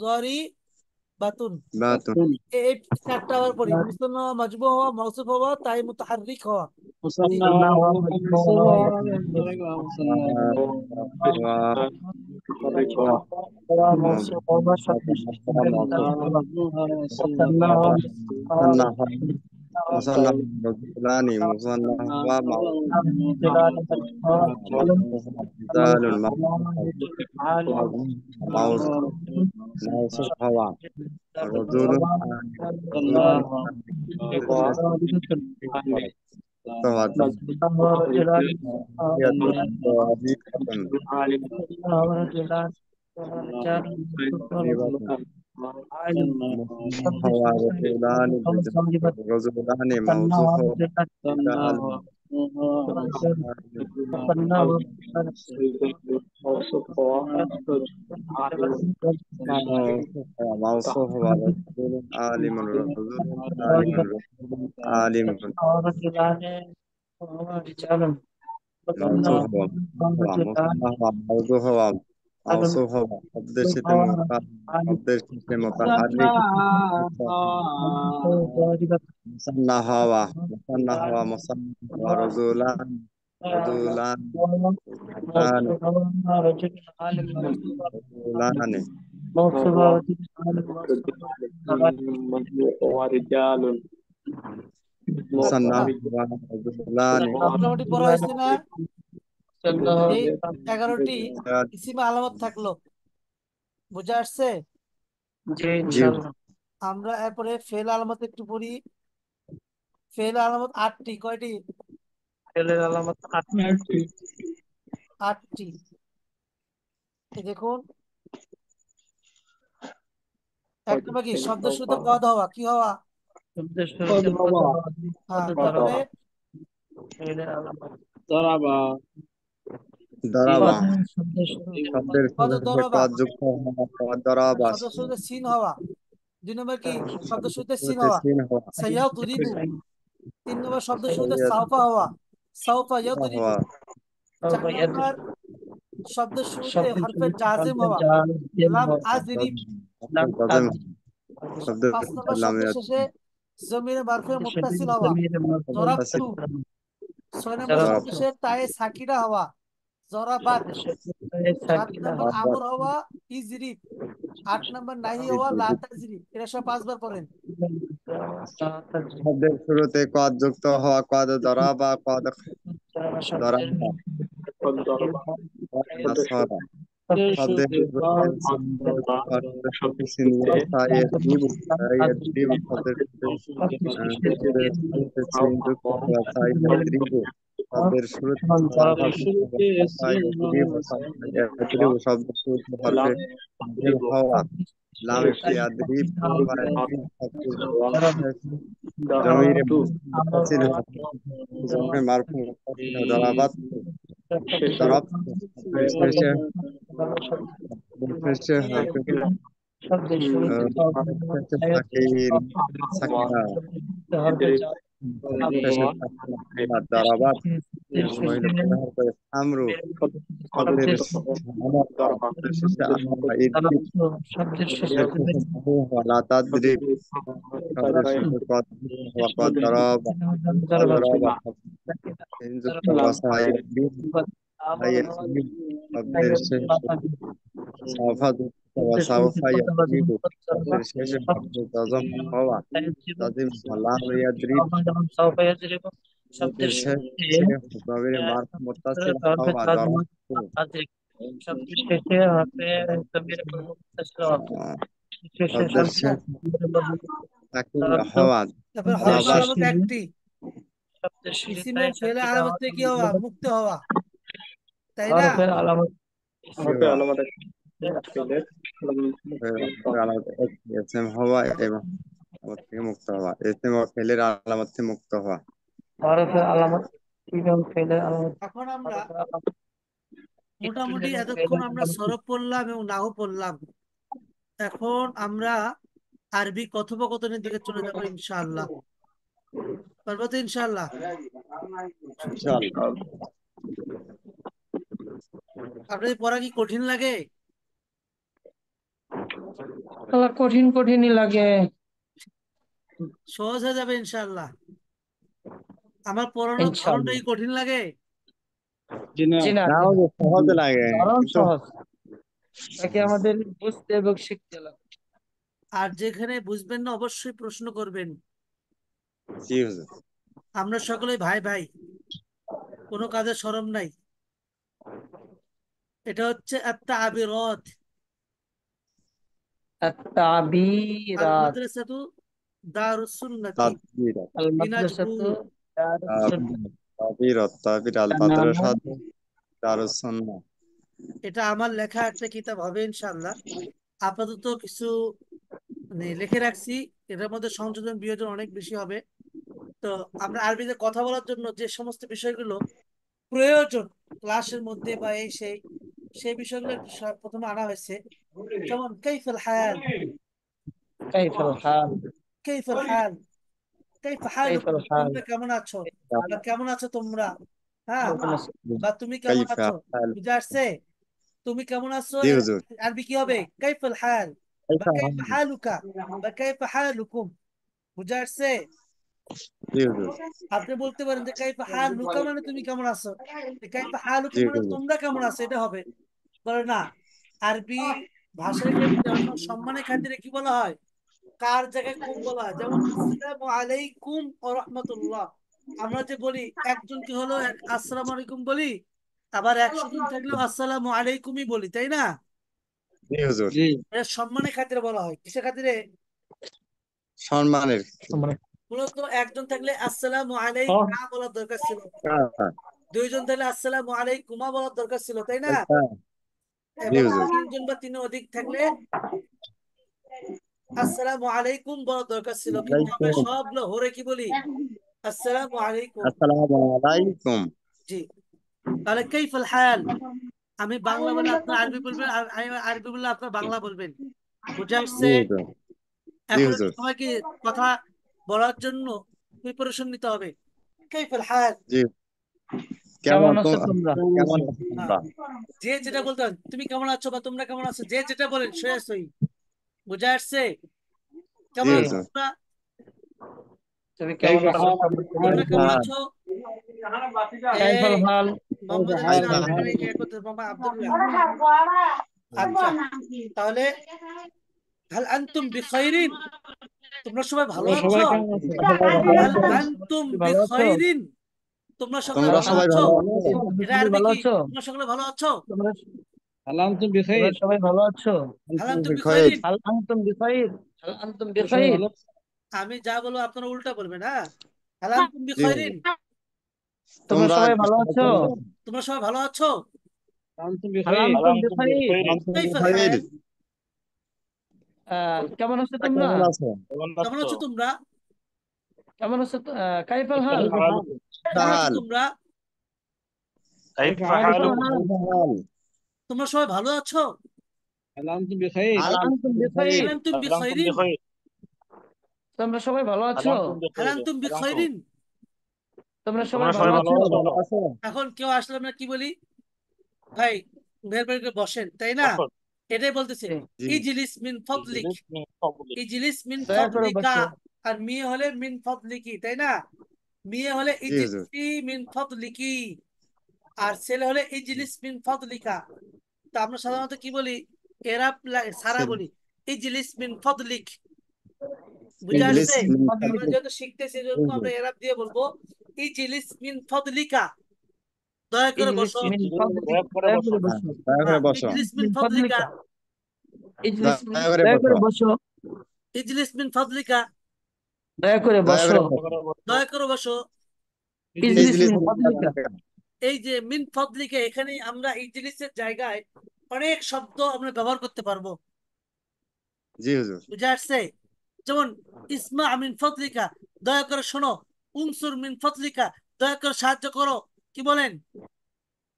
জরি বাতুন। بات এই চারটা আবার পড়ি: মুসান্না হওয়া, মাজমু হওয়া, মাউসুফ হওয়া, তাই মুতাহাররিক হওয়া। মুসান্না হওয়া, মানসুব হওয়া, মুসান্না মাজমুহ হওয়া, মুসান্না হওয়া, مصنف رجلان مصنف رجال موصوف هو رجل متواضع رجلان ضعيفة رجلان رجال عالم مثنى شبد الشيطان ورجلان ظالمة رجلان مثنى موصوف ورجلان رجال رجل مثنى ورجلان موصوف ورسول عالم رسول عالم رسول عالم ورجلان ورجال مثنى موصوف هو ورجلان موصوف هو عالم موصوف هو শব্দের সাথে শব্দের সাথে মুতাহাররিক মুসান্না হওয়া রজুলান রজুলান رجل عالم رجلان موصوف رجل عالم ورجال মুসান্না না হওয়া রজুলান মোটামুটি পড়া হয়েছে না? এই 11টি ইসিমে আলামত থাকলো, বুঝে আসছে? জি জি ইনশাআল্লাহ। আমরা এরপরে ফেল আলামত একটু পড়ি। ফেল আলামত 8টি। কয়টি? ফেলের আলামত 8টি। 8টি। এই দেখুন, এক নম্বর কি শব্দ শুরুতে কদ হওয়া, কি হওয়া? শব্দের শুরুতে কদ হওয়া, হ্যাঁ, কদ তারপরে ধরা ফেলের আলামত। ضرب দরাবা শব্দের শুরুতে শব্দের কদ সাথে দরবা, কদ যুক্ত হওয়া দরাবা শব্দ শুরুতে সিন হওয়া। 2 নম্বর কি শব্দ শুরুতে সিন শুরুতে হওয়া, সিন হওয়া সাইয়াও তুরিবু। 3 নম্বর শব্দ শুরুতে সাউফা হওয়া, সাউফা ইয়াও তুরিবু। হওয়া 4 নম্বর শব্দ শুরুতে শব্দের হরফে শুরুতে জাজিম হরফে হওয়া, জাজিম লাম হওয়া, আজরিব। লাম তাদের আজরিব। শব্দ 5 নম্বর শব্দ শেষে জমিরে মারফে মুত্তাসিল হওয়া, জমিরে মারফু জরাবতু। 6 নম্বর শব্দ জরাবতু। শেষে তায়ে সাকিরা হওয়া, জরাবাত। 7 সাকিনা নম্বর আমর হওয়া, ইজরিব। 8 নম্বর নাহি হওয়া, লা তাজরিব। এরা সব 5 বার পড়েন। শব্দের শুরুতে কদ যুক্ত হওয়া কদ দরাবা কদ দরাবা নাসরা শব্দের শুরুতে সিন শব্দের শুরুতে সিন সাইয়্যিবু সাইয়্যিবু শব্দের শুরুতে সিন যুক্ত হওয়া সাইয়্যিবু শব্দের শুরুতে সাফা যুক্ত হওয়া সাইয়্যিবু শব্দের শুরুতে হরফে জাজম হওয়া লাম ইয়াদরিব শব্দের জমিরে মুত্তাসিল হওয়া জমিরে মারফু মুত্তাসিল হওয়া দরাবাত দরাব শব্দের শেষে শেষে হরফে শব্দের শুরুতে শেষে সাকিনা শেষে সাকিনা দরাবাত মহিলা ব্যবহার করে আমরু শব্দের শব্দের শেষে আমরা ইদ্রিব শব্দের শব্দের শেষে বহু হওয়া তাদরিব শব্দের শেষে কদ হওয়া কদ দরাবা কদ দরাবা যুক্ত হওয়া সাইয়্যিব সাইয়্যিব শব্দের শেষে সাফা যুক্ত হওয়া সাউফা ইয়াদরিবু শব্দের শেষে হরফে জাজম হওয়া তাজিম লাম ইয়াদরিব শব্দের শব্দের শেষে জমিরে মারফু মুত্তাসিল হওয়া দরাবতু শব্দের শেষে হরফে জমির মুত্তাসিল হওয়া, শেষে শব্দের শেষে সাকিনা হওয়া তারপর হরফ দরাবাত আলামত একটি। শব্দের শুরুতে ইসিমে ফেলে সাকিনা আলামত হওয়া, কি হওয়া? মুক্ত হওয়া, তাই না? হরফের আলামত আলামত এসএম হওয়া এবং আলামত থেকে মুক্ত হওয়া এসএম ও ফেলের আলামত থেকে মুক্ত হওয়া হরফের আলামত এবং ফেলের আলামত। এখন আমরা হরফের আলামত মোটামুটি এবং এতক্ষণ ফেলের আমরা আলামত। সরফ পড়লাম এবং নাহু পড়লাম। এখন আমরা আরবি কথোপকথনের দিকে চলে যাবো ইনশাআল্লাহ। পারবো তো ইনশাআল্লাহ? ইনশাআল্লাহ আপনাদের পড়া কি কঠিন লাগে? কঠিন কঠিনই লাগে। সহজ হয়ে যাবে ইনশাআল্লাহ। আমার পড়ানোর ধরনটা ইনশাআল্লাহ। কি কঠিন লাগে? জি না জি না, না সহজে লাগে ধরন কিন্তু সহজ, তাকে আমাদের বুঝতে এবং শিখতে লাগে। আর যেখানে বুঝবেন না অবশ্যই প্রশ্ন করবেন। জি হুজুর আমরা সকলেই ভাই ভাই, কোনো কাজে শরম নাই। এটা হচ্ছে আত-তাবিরাত। আল التعبيرات মাদ্রাসাতু দারুস সুন্নতি তাদবীর المدرسة দিনাজপুর তাবির আল মাদ্রাসা দারুস সুন্নাহ। এটা আমার লেখা একটা কিতাব হবে ইনশাআল্লাহ। আপাতত কিছু মানে লিখে রাখছি, এটার মধ্যে সংযোজন বিয়োজন অনেক বেশি হবে। তো আমরা আরবিতে কথা বলার জন্য যে সমস্ত বিষয়গুলো প্রয়োজন ক্লাসের মধ্যে বা এই সেই বিষয়গুলো একটু প্রথমে আনা হয়েছে। যেমন কাইফাল হাল, কাইফাল হাল, কাইফাল হাল, কাইফা কাইফাল হালুকুম, হাল, তোমরা কেমন আছো বা কেমন আছো তোমরা, হ্যাঁ, কেমন আছো? বা তুমি কেমন কাইফা আছো, হাল। বুঝে আসছে? তুমি কেমন আছো জি এর হুজুর। আরবি কি হবে? কাইফাল হাল বা কাইফা হাল। কাইফা হালুকা বা কাইফা হালুকুম, বুঝে আসছে? জি হুজুর। আপনি বলতে পারেন যে কাইফা হালুকা মানে তুমি কেমন আছো, কাইফা হালুকুম জি মানে হুজুর। তোমরা কেমন আছো, এটা হবে। বলে না, আরবি ভাষার ক্ষেত্রে অনেক সময় সম্মানের খাতিরে কি বলা হয়, কার জায়গায় কুম বলা হয়। যেমন আসসালামু আলাইকুম ওয়া রাহমাতুল্লাহ, আমরা যে বলি একজনকে হলো আসসালামু আলাইকুম বলি, আবার 100 জন থাকলেও আসসালামু আলাইকুমই বলি, তাই না? জি হুজুর। জি এটা সম্মানের খাতিরে বলা হয়। কিসের খাতিরে? সম্মানের। মূলত একজন থাকলে আসসালামু হ্যাঁ, আলাইকা বলার দরকার ছিল, কাইফা। দুইজন থাকলে আসসালামু আলাইকুমা বলার দরকার ছিল, তাই না? কাইফা। জি এবং হুজুর। তিনজন বা তিনের অধিক থাকলে আসসালামু আলাইকুম বলার দরকার ছিল, কিন্তু আমরা আলাইকুম। সবগুলো হরে কি বলি, আসসালামু আলাইকুম। আসসালামু আলাইকুম। জি, তাহলে কাইফাল হাল, আমি বাংলা বলে আপনার আরবি বলবেন, আর আমি আরবি বললে আপনার বাংলা বলবেন, বুঝে জি আসছে? হুজুর। জি এখন একটু হুজুর। সবাইকে কথা বলার জন্য প্রিপারেশন নিতে হবে। কাইফাল হাল, জি। কেমন কেমন আছো তোমরা? কেমন আছো হ্যাঁ, তোমরা? যে যেটা বলতে হয়, তুমি কেমন আছো বা তোমরা কেমন আছো, যে যেটা বলেন সে সই, বুঝে আসছে? জি কেমন আছো হুজুর। তোমরা, তুমি কেমন কাইফা আছো? হাল, তোমরা কাইফা কেমন হাল। আছো? কাইফাল এই হাল, মোহাম্মদ আলী কাইফা সাহেব হাল। এখানে ইয়ে করতে, মোহাম্মদ আব্দুল্লাহ। আচ্ছা, তাহলে হাল আনতুম বিখাইরিন, তোমরা সবাই ভালো তোমরা আছো? সবাই কেমন আছো? সবাই ভালো হাল আছো? আনতুম ভালো আছো? বিখাইরিন, তোমরা সকলে তোমরা ভালো সবাই আছো? ভালো আছো? তোমরা এটা সবাই আরবি ভালো কি, আছো? তোমরা সকলে ভালো আছো? তোমরা হাল আনতুম তোমরা বিখাইর। সবাই ভালো আছো? হাল আনতুম আনতুম বিখাইর। বিখাইরিন, হাল আনতুম বিখাইর, হাল আনতুম তোমরা সবাই বিখাইর। ভালো আমি যা বলবো আপনারা উল্টা বলবেন, হ্যাঁ। হাল আনতুম জি বিখাইরিন, হুজুর। তোমরা তোমরা সবাই ভালো সবাই আছো? কেমন আছো? তোমরা সবাই ভালো আছো? আনতুম হাল বিখাইর। আনতুম আনতুম বিখাইর। বিখাইর। আনতুম কাইফাল বিখাইর। হাল, কেমন আছো তোমরা তোমরা? কেমন আছো? কেমন কেমন আছো? আছো তোমরা? কেমন আছো কাইফাল হাল, কাইফা কাইফা হাল, হালুকুম? কাইফা কেমন আছো হাল। তোমরা? কাইফা কাইফা কাইফাল হালুকুম। হালুকুম? হাল, কাইফা হাল। তোমরা সবাই ভালো আছো? হাল আনতুম বিখাইর। হাল আনতুম আনতুম বিখাইর। বিখাইর। হাল আনতুম هل أنتم বিখাইরিন, بخير؟ তোমরা সবাই ভালো هل আছো? أنتم হাল بخير؟ আনতুম هل أنتم বিখাইরিন। তোমরা সবাই তোমরা ভালো সবাই তোমরা ভালো আছো? সবাই আছো? ভালো আছো? এখন কেউ আসলে আমরা কি বলি, ভাই মেহরবানি করে বসেন, তাই না? বসো। এটাই বলতেছে জি, জি। ইজলিস মিন ফদলিক, اجلس من فضلك। ইজলিস মিন দয়া করে ফদলিকা, বসো। আর মিয়ে হলে মিন ফদলিকি, তাই না? মিয়ে হলে জি হুজুর। ইজলিসি মিন ফদলিকি, আর ছেলে হলে ইজলিস মিন ফদলিকা। তো আমরা সাধারণত কি বলি, এরা সারা ছেলে বলি ইজলিস মিন ফদলিক, বুঝে ইংলিশ আসছে? মিন আমরা ফদলিক। যেহেতু শিখতেছি জি এজন্য আমরা হুজুর। এরাব দিয়ে বলবো ইজলিস মিন ফদলিকা, দয়া করে ইজলিস বসো। মিন اجلس ফাদলিক, দয়া করে দয়া বসো। করে হ্যাঁ, বসো। দয়া করে হ্যাঁ, বসো। ইজলিস মিন মিন ফদলিকা, ফাদলিকা, ইজলিস মিন, দয়া করে দয়া বসো। করে বসো। ইজলিস মিন ফদলিকা, দয়া করে দয়া বসো। করে দয়া বসো। করে বসো। দয়া করে বসো। ইজলিস ইজলিস মিন মিন ফাদলিকা। ফদলিক। এই যে মিন ফদলিকা, এখানে আমরা ইজলিসের জায়গায় অনেক শব্দ আমরা ব্যবহার করতে পারবো, জি হুজুর। বুঝে আসছে? যেমন ইসমা মিন ফদলিকা, দয়া করে শোনো। উনসুর মিন ফদলিকা, দয়া করে সাহায্য করো, কি বলেন?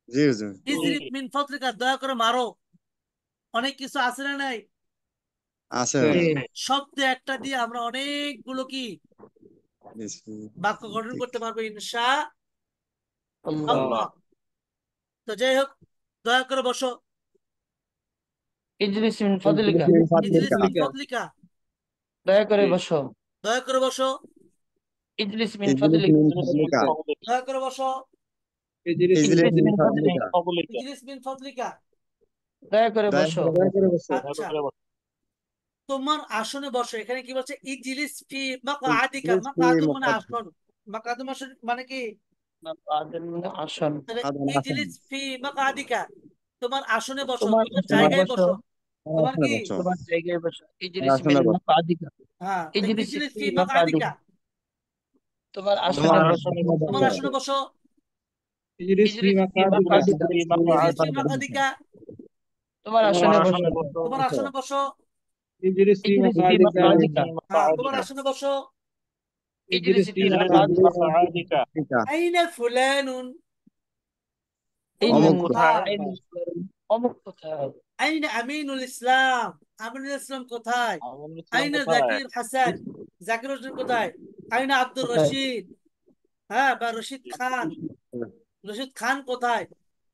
জি হুজুর। জি। ইজরিব মিন ফদলিকা, দয়া করে মারো। অনেক কিছু আছে না নাই? আছে জি, হুজুর। শব্দ একটা দিয়ে আমরা অনেকগুলো কি বাক্য গঠন করতে পারবো ইনশা আল্লাহ। আল্লাহ। আল্লাহ। তো যাই হোক, দয়া করে বসো। ইজলিস মিন ইজলিস ফাদলিকা, মিন ইজলিস ফদলিকা। মিন ফদলিকা, দয়া করে জি। বসো। দয়া করে বসো। ইজলিস মিন ইজলিস ফাদলিক, মিন اجلس من ফদলিকা। فضلك. দয়া করে বসো। ইজলিস মিন ইজলিস ইজলিস মিন মিন ফাদলিক। من ফাদলিক, ফদলিকা। فضلك। ইজলিস মিন ফদলিকা। দয়া করে দয়া বসো। করে বসো। দয়া আচ্ছা, করে বসো। তোমার আসনে বসো। এখানে কি বলছে, ইজলিস ফি মাকআদিকা, ইজলিস ফি মাকআদু মানে মাকাদিক। আসন, মাকআদু মানে কি? আসন। তাহলে আদম হাসান। ইজলিস ফি মাকআদিকা, তোমার আসনে বসো, তোমার তোমার আসনে তোমার জায়গায় বসো। বসো। তোমার আসনে কি? বসো। তোমার জায়গায় বসো। তোমার ইজলিস আসনে মিন বসো। মাকআদিকা, হ্যাঁ, তো ইজলিস ইজলিস ফি ফি মাকআদিকা, মাকআদিকা, তোমার আসনে তোমার বসো। আসনে তোমার বসো আসনে বসো। اجلس في ইজলিস ফি مقعدك মাকাদিকা। ইজলিস ফি ইজলিস ফি মাকআদিকা মাকআদিকা। তোমার তোমার আসনে বসো। আসনে বসো তোমার আসনে বসো। اجلس في ইজলিস ফি مقعدك ইজলিস মাকাদিকা। ফি হ্যাঁ, তোমার মাকআদিকা আসনে বসো। ইজলিস اجلس ফি في ইজলিস ফি মাকাদিকা। মাকআদিকা আইনা ফুলানুন। এই অমুক অমুক নুন কোথায়? কোথায়? আইনুল ফুলান। অমুক কোথায়? আইনা আমিনুল ইসলাম। আমিনুল ইসলাম কোথায়? আমিনুল ইসলাম আইনা কোথায়? জাকির হাসান। জাকির হোসেন কোথায়? আইনা আব্দুর কোথায়? রশিদ। হ্যাঁ, বা রশিদ খান। রশিদ খান কোথায়?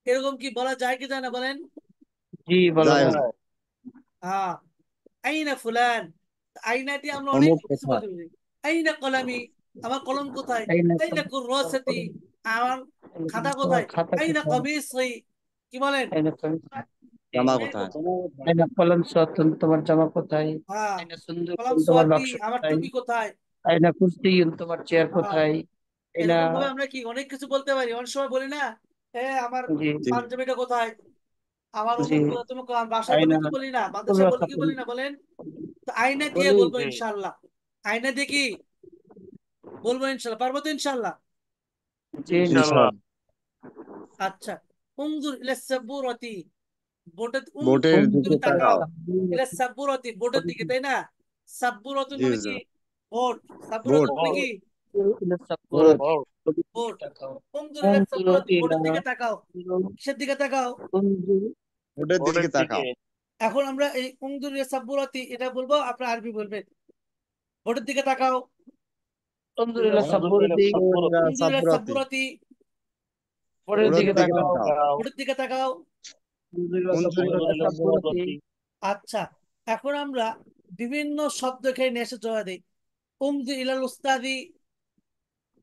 এরকম কি বলা যায় কি যায় না বলেন? জি বলা যায় যায়। হুজুর। হ্যাঁ। আইনা ফুলান। আইনা দিয়ে আমরা অনেক অমুক কিছু কোথায়? বলতে পারি। আইনা কলামি। আমার কলম কোথায়? আইনা আইনা কুররাসাতি। আমার খাতা তোমার কোথায়? খাতা আইনা কোথায়? কামিসি। কি বলেন? আইনা কামিজ। জামা এই কোথায়? কথা। আইনা কলম সাতুন, তোমার জামা কোথায়? হ্যাঁ। আইনা কলম সুন্দুকুন, তোমার সোয়াতি। বাক্স আমার কোথায়? টুপি কোথায়? আইনা কুরসিয়ুন, তোমার চেয়ার হ্যাঁ। কোথায়? আইনা। এরকম ভাবে আমরা কি অনেক কিছু বলতে পারি। অনেক সময় বলি না, আমার জি জি পাঞ্জাবিটা কোথায়? আমার জি। অমুক কোথায়? তুমি বাসায় বলি আইনা কি বলি না? মাদ্রাসায় বলি কি কুররাসাতুন। বলি না বলেন? তো আয়না দিয়ে বলি। বলবো জি ইনশাল্লাহ। আয়না দিয়ে কি বলবো ইনশাল্লাহ? পারবো তো ইনশাল্লাহ? জি ইনশাআল্লাহ। ইনশাআল্লাহ। আচ্ছা। উনজুর ইলা সাব্বুরাতি। বোটের দিকে তুমি তাকাও। তাকাও। ইলা সাব্বুরাতি, বোটের দিকে, তাই না? সাব্বুরাতি জি মানে কি? হুজুর। বোট। সাব্বুরাতি বোট। মানে কি? ইলা বোট। সাব্বুরাতি। ও বোট। তাকাও। উনজুর ইলা উনজুর সাব্বুরাতি, ইলা বোটের দিকে তাকাও। কিসের দিকে তাকাও? উনজুর বোটের বোর্ডের দিকে দিকে। তাকাও। এখন আমরা এই উনজুর ইলা সাব্বুরাতি এটা বলবো, আপনার আরবি বলবেন। বোটের দিকে তাকাও। উনজুর ইলা উনজুর ইলা সাব্বুরাতি। ইলা সাব্বুরাতি উনজুর ইলা সাবরাতি। সাব্বুরাতি। পরের ওর দিকে দিকে দিকে তাকাও। তাকাও। তাকাও। বোটের দিকে তাকাও। উনজুর ইলা উনজুর উনজুর ইলা ইলা সাব্বুরাতি। সাব্বুরাতি। আচ্ছা। এখন আমরা বিভিন্ন শব্দ খেয়ে নিয়ে এসে জোড়া দিই। উমজু ইলাল উস্তাদি।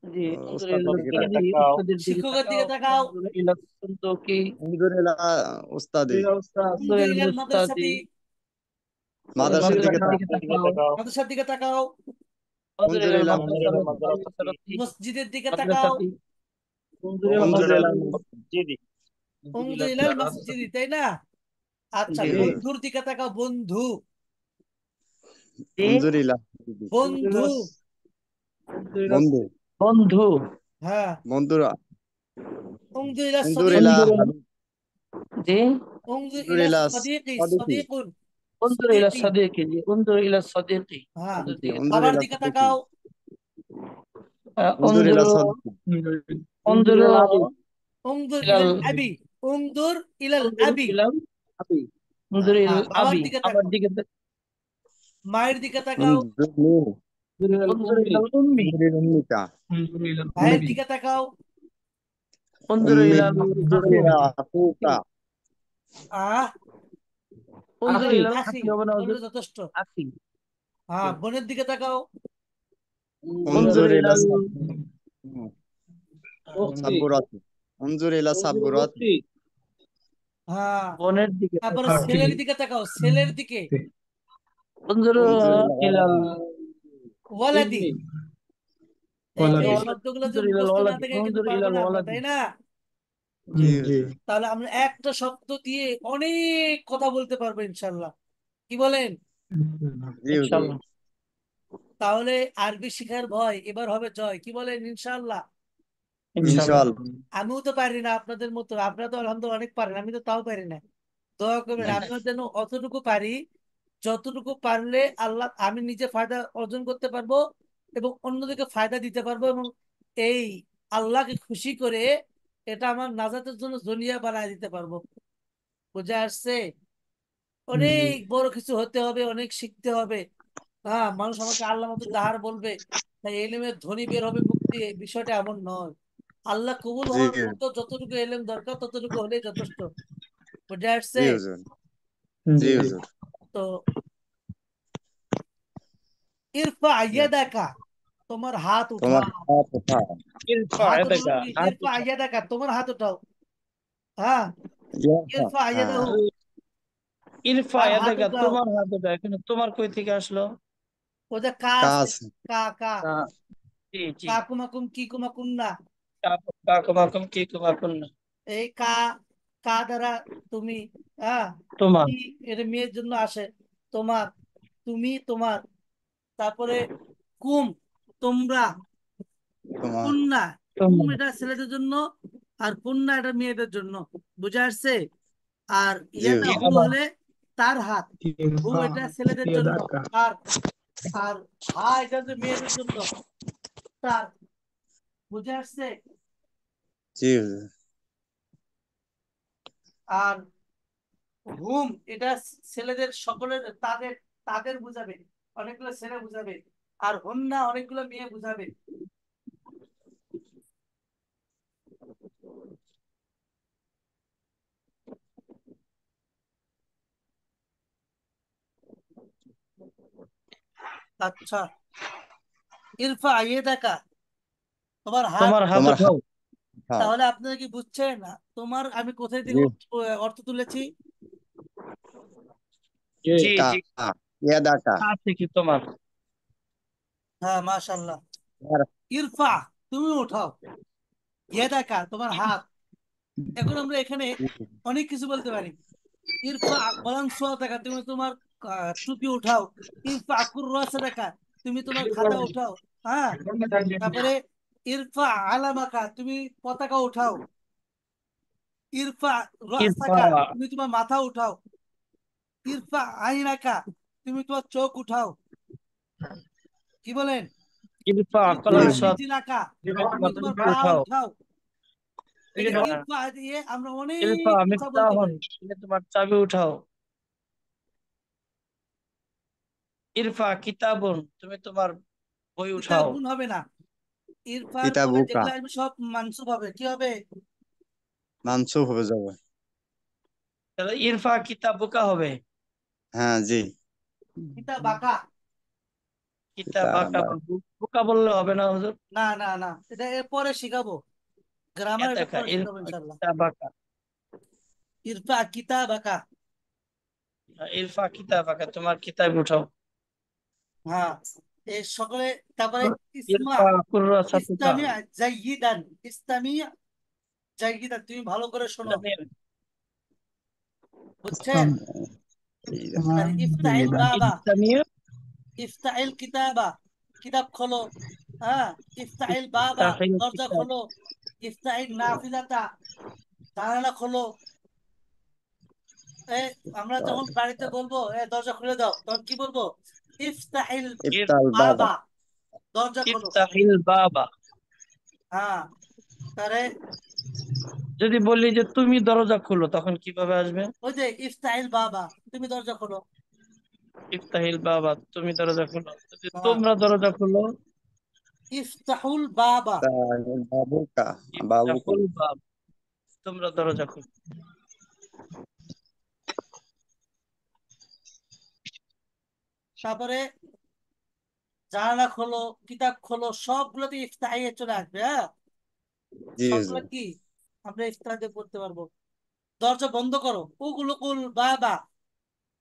জি। উনজুর উস্তাদের ইলা উস্তাদের দিকে দিকে উস্তাদি, তাকাও। তাকাও। উস্তাদের দিকে শিক্ষকের তাকাও। দিকে তাকাও। উনজুর ইলা সুন্দুকি। উনজুর ইলা উস্তাদি। ইলা উস্তাদ, উমজু ইলা ইলাল উস্তাদি। মাদ্রাসাতি। উনজুর মাদ্রাসার ইলা দিকে মাদ্রাসার তাকাও। দিকে তাকাও। তাকাও। মাদ্রাসার দিকে তাকাও। উনজুর উনজুর ইলা ইলা উনজুর ইলা মাদ্রাসাতি। মাদ্রাসাতি। মসজিদের দিকে তাকাও। মাদ্রাসাতি। উনজুর ইলা উনজুর উনজুর ইলা ইলা মাদ্রাসাতি। মসজিদি। উমজু ইলাল মসজিদি, তাই না? আচ্ছা, জি। জি হুজুর। বন্ধুর দিকে তাকাও। বন্ধু। জি। উনজুর ইলা উনজুর বন্ধু। ইলা উনজুর ইলা বন্ধু। বন্ধু। হ্যাঁ। বন্ধুরা। উমজু ইলাল উনজুর ইলা সদিকি। উনজুর হাবিব। জি। উমজু উনজুর ইলাল ইলা সদিকি। সাদিকি। সদিকুন। انظر إلى সদিকি। صديقي জি। انظر إلى صديقي হ্যাঁ। বন্ধুর দিকে উনজুর বাবার ইলা দিকে সাদিকি। তাকাও। উনজুর انظر ইলা সাদিকি। انظر উমজুর إلى ইলাল আবি। উমজুর ইলাল انظر আবি। إلى أبي انظر إلى হ্যাঁ, বাবার الأبي দিকে আবার তাকাও। দিকে মায়ের দিকে তাকাও। উনজুর নূর। انظر إلى الأم উনজুর ইলা উম্মিকা। انظر إلى ভাইয়ের الأم দিকে তাকাও। انظر উম্মি। إلى উনজুর الأخ ইলা আকুকা। আহ انظر আখি। إلى আখি الأخ হবে না বললে হুজুর? যথেষ্ট। أخي হ্যাঁ, বোনের দিকে তাকাও। انظر উনজুর إلى ইলা أختي সাব্বুরাতি। উনজুর ইলা انظر সাব্বুরাতি। أختي হ্যাঁ। বোনের দিকে তারপরে তাকাও। ছেলের দিকে তাকাও। ছেলের দিকে। انظر উনজুর ইলা إلى ওয়ালাদি। ওয়ালাদি। ابني এই الولد শব্দগুলো যদি انظر إلى মুখস্থ না الولد থাকে কিন্তু انظر إلى পারবো না আমরা, الولد তাই না? জি হুজুর। তাহলে আমরা একটা শব্দ দিয়ে অনেক কথা বলতে পারবো ইনশাল্লাহ। কি বলেন? জি إن شاء হুজুর। الله তাহলে আরবি শিখার ভয় এবার হবে জয়। কি বলেন? ইনশাল্লাহ। إن شاء الله ইনশাআল্লাহ। আমিও তো পারি না আপনাদের মতো। আপনারা তো আলহামদুলিল্লাহ অনেক পারেন, আমি তো তাও পারি না। দোয়া করবেন আমিও যেন অতটুকু পারি, যতটুকু পারলে আল্লাহ আমি নিজে ফায়দা অর্জন করতে পারবো এবং অন্যদেরকে ফায়দা দিতে পারবো, এবং এই আল্লাহকে খুশি করে এটা আমার নাজাতের জন্য জলিয়া বানায় দিতে পারবো। বুঝে আসছে? অনেক বড় কিছু হতে হবে, অনেক শিখতে হবে। হ্যাঁ, মানুষ আমাকে আল্লাহ মতো দাহার বলবে, তাই এলিমের ধ্বনি বের হবে মুক্তি, এই বিষয়টা এমন নয়। আল্লাহ কবুল জি হওয়ার মতো যতটুকু এলেম দরকার ততটুকু হলেই যথেষ্ট। বুঝে আসছে? জি হুজুর। জি হুজুর। তো ইরফা ইয়াদাকা, তোমার হাত তোমার উঠাও। হাত কোথায়? ارفع হাত يدك উঠানো কি? হাত ইরফা উঠাও। ইয়াদাকা, তোমার হাত উঠাও। হ্যাঁ, ইয়া। ইরফা হ্যাঁ। ইয়াদাহু, ইরফা তার হাত ইয়াদাকা, উঠাও। তোমার হাত উঠাও। এখানে তোমার কই থেকে আসলো? ওটা কা আছে। কাজ। কা কা। হ্যাঁ, জি জি। কা কুমাকুম কি কুমাকুম না। কাকুমাকুম কি কুমাকুম না। এই কা, কা দ্বারা তুমি। হ্যাঁ। তোমার। কি, এটা মেয়ের জন্য আসে। তোমার, তুমি, তোমার। তারপরে কুম, তোমরা। তোমার কুন্না, তোমার এটা ছেলেদের জন্য আর কুন্না এটা মেয়েদের জন্য, বুঝে আসছে? আর জি ইয়াদা কি হু আবার হলে তার হাত, হু এটা ছেলেদের জন্য, আর আর হা এটা হচ্ছে মেয়েদের জন্য, তার, বুঝে আসছে? জি আর হুম এটা ছেলেদের সকলের, তাদের তাদের বুঝাবে, অনেকগুলো ছেলে বুঝাবে। আর হন্না অনেকগুলো মেয়ে বুঝাবে। আচ্ছা, ইরফা ইয়ে দেখা, তোমার হাত। তোমার হাত তোমার উঠাও। হাত। তাহলে আপনারা কি বুঝছেন না তোমার আমি কোথায় থেকে জি অর্থ তুলেছি? জি কা জি, ইয়াদা কা হাত থেকে তোমার। হ্যাঁ, মাশাআল্লাহ। আর ইরফা, তুমি উঠাও, ইয়ে দেখা তোমার হাত। এখন আমরা এখানে অনেক কিছু বলতে পারি। ইরফা বলান সোয়া দেখা, তুমি তোমার টুপি উঠাও। ইরফা কুর্রাসা দেখা, তুমি তোমার খাতা উঠাও। হ্যাঁ, তারপরে ইরফা আলামাকা, তুমি পতাকা উঠাও। ইরফা ইরফা রাসাকা, তুমি তোমার মাথা উঠাও। ইরফা আইনাকা, তুমি তোমার চোখ উঠাও। কি বলেন? ইরফা ইরফা কলান জি সাত, রিজিলাকা, তুমি মাথা তোমার পা উঠাও। উঠাও। এই যে ইরফা দিয়ে আমরা ইরফা অনেক কথা বলতে মিফতাহন, পারি। তুমি তোমার চাবি উঠাও। ইরফা কিতাবুন, তুমি তোমার বই উঠাও। কিতাবুন হবে না, ইরফার পরে কিতাবুকা যেগুলো আসবে সব মানসুব হবে। কি হবে? মানসুব হয়ে যাবে। তাহলে ইরফা কিতাবুকা হবে। হ্যাঁ জি কিতাবাকা। কিতাবাকা কিতাবা বলবো, বুকা বললে হবে না হুজুর। না না না, এটা এর পরে শিখাবো, গ্রামার এটা এতাকা, পরে শিখাবো ইরফা ইনশাল্লাহ। কিতাবাকা। ইরফা কিতাবাকা। ইরফা কিতাবাকা, তোমার কিতাব উঠাও। হ্যাঁ, এই সকলে। তারপরে ইসমা, ইরফা কুররাসাতুকা, ইসলামিয়া জাইয়িদান, ইসলামিয়া জাইয়িদান, তুমি ভালো করে শোনো, বুঝছেন? আর ইফতাইল বাবা, ইসলামিয়া ইফতাইল কিতাবা, কিতাব খোলো। হ্যাঁ, ইফতাইল বাবা, ইফতাহিল দরজা কিতাব। খোলো। ইফতাইল নাফিলাতা, জানালা খোলো। এ, আমরা যখন বাড়িতে বলবো দরজা খুলে দাও, তখন কি বলবো? ইফতাহিল ইফতাল বাবা বাবা, দরজা খোলো। ইফতাহিল বাবা। হ্যাঁ, তারে যদি বলি যে তুমি দরজা খুলো, তখন কিভাবে আসবে? ওই যে ইফতাহিল বাবা, তুমি দরজা খোলো। ইফতাহিল বাবা, তুমি দরজা খুলো। যদি হ্যাঁ, তোমরা দরজা খুলো, ইফতাহুল বাবা। বাবুকা বাবুকা ইফতাহুল বাব, তোমরা দরজা খুলো। তারপরে জানালা খোলো, কিতাব খোলো, সবগুলোতে ইফতাহিয়ে চলে আসবে। হ্যাঁ, জি জি সবগুলো কি আমরা ইফতাহ দিয়ে পড়তে পারবো। দরজা বন্ধ করো, উগলুকুল বাবা,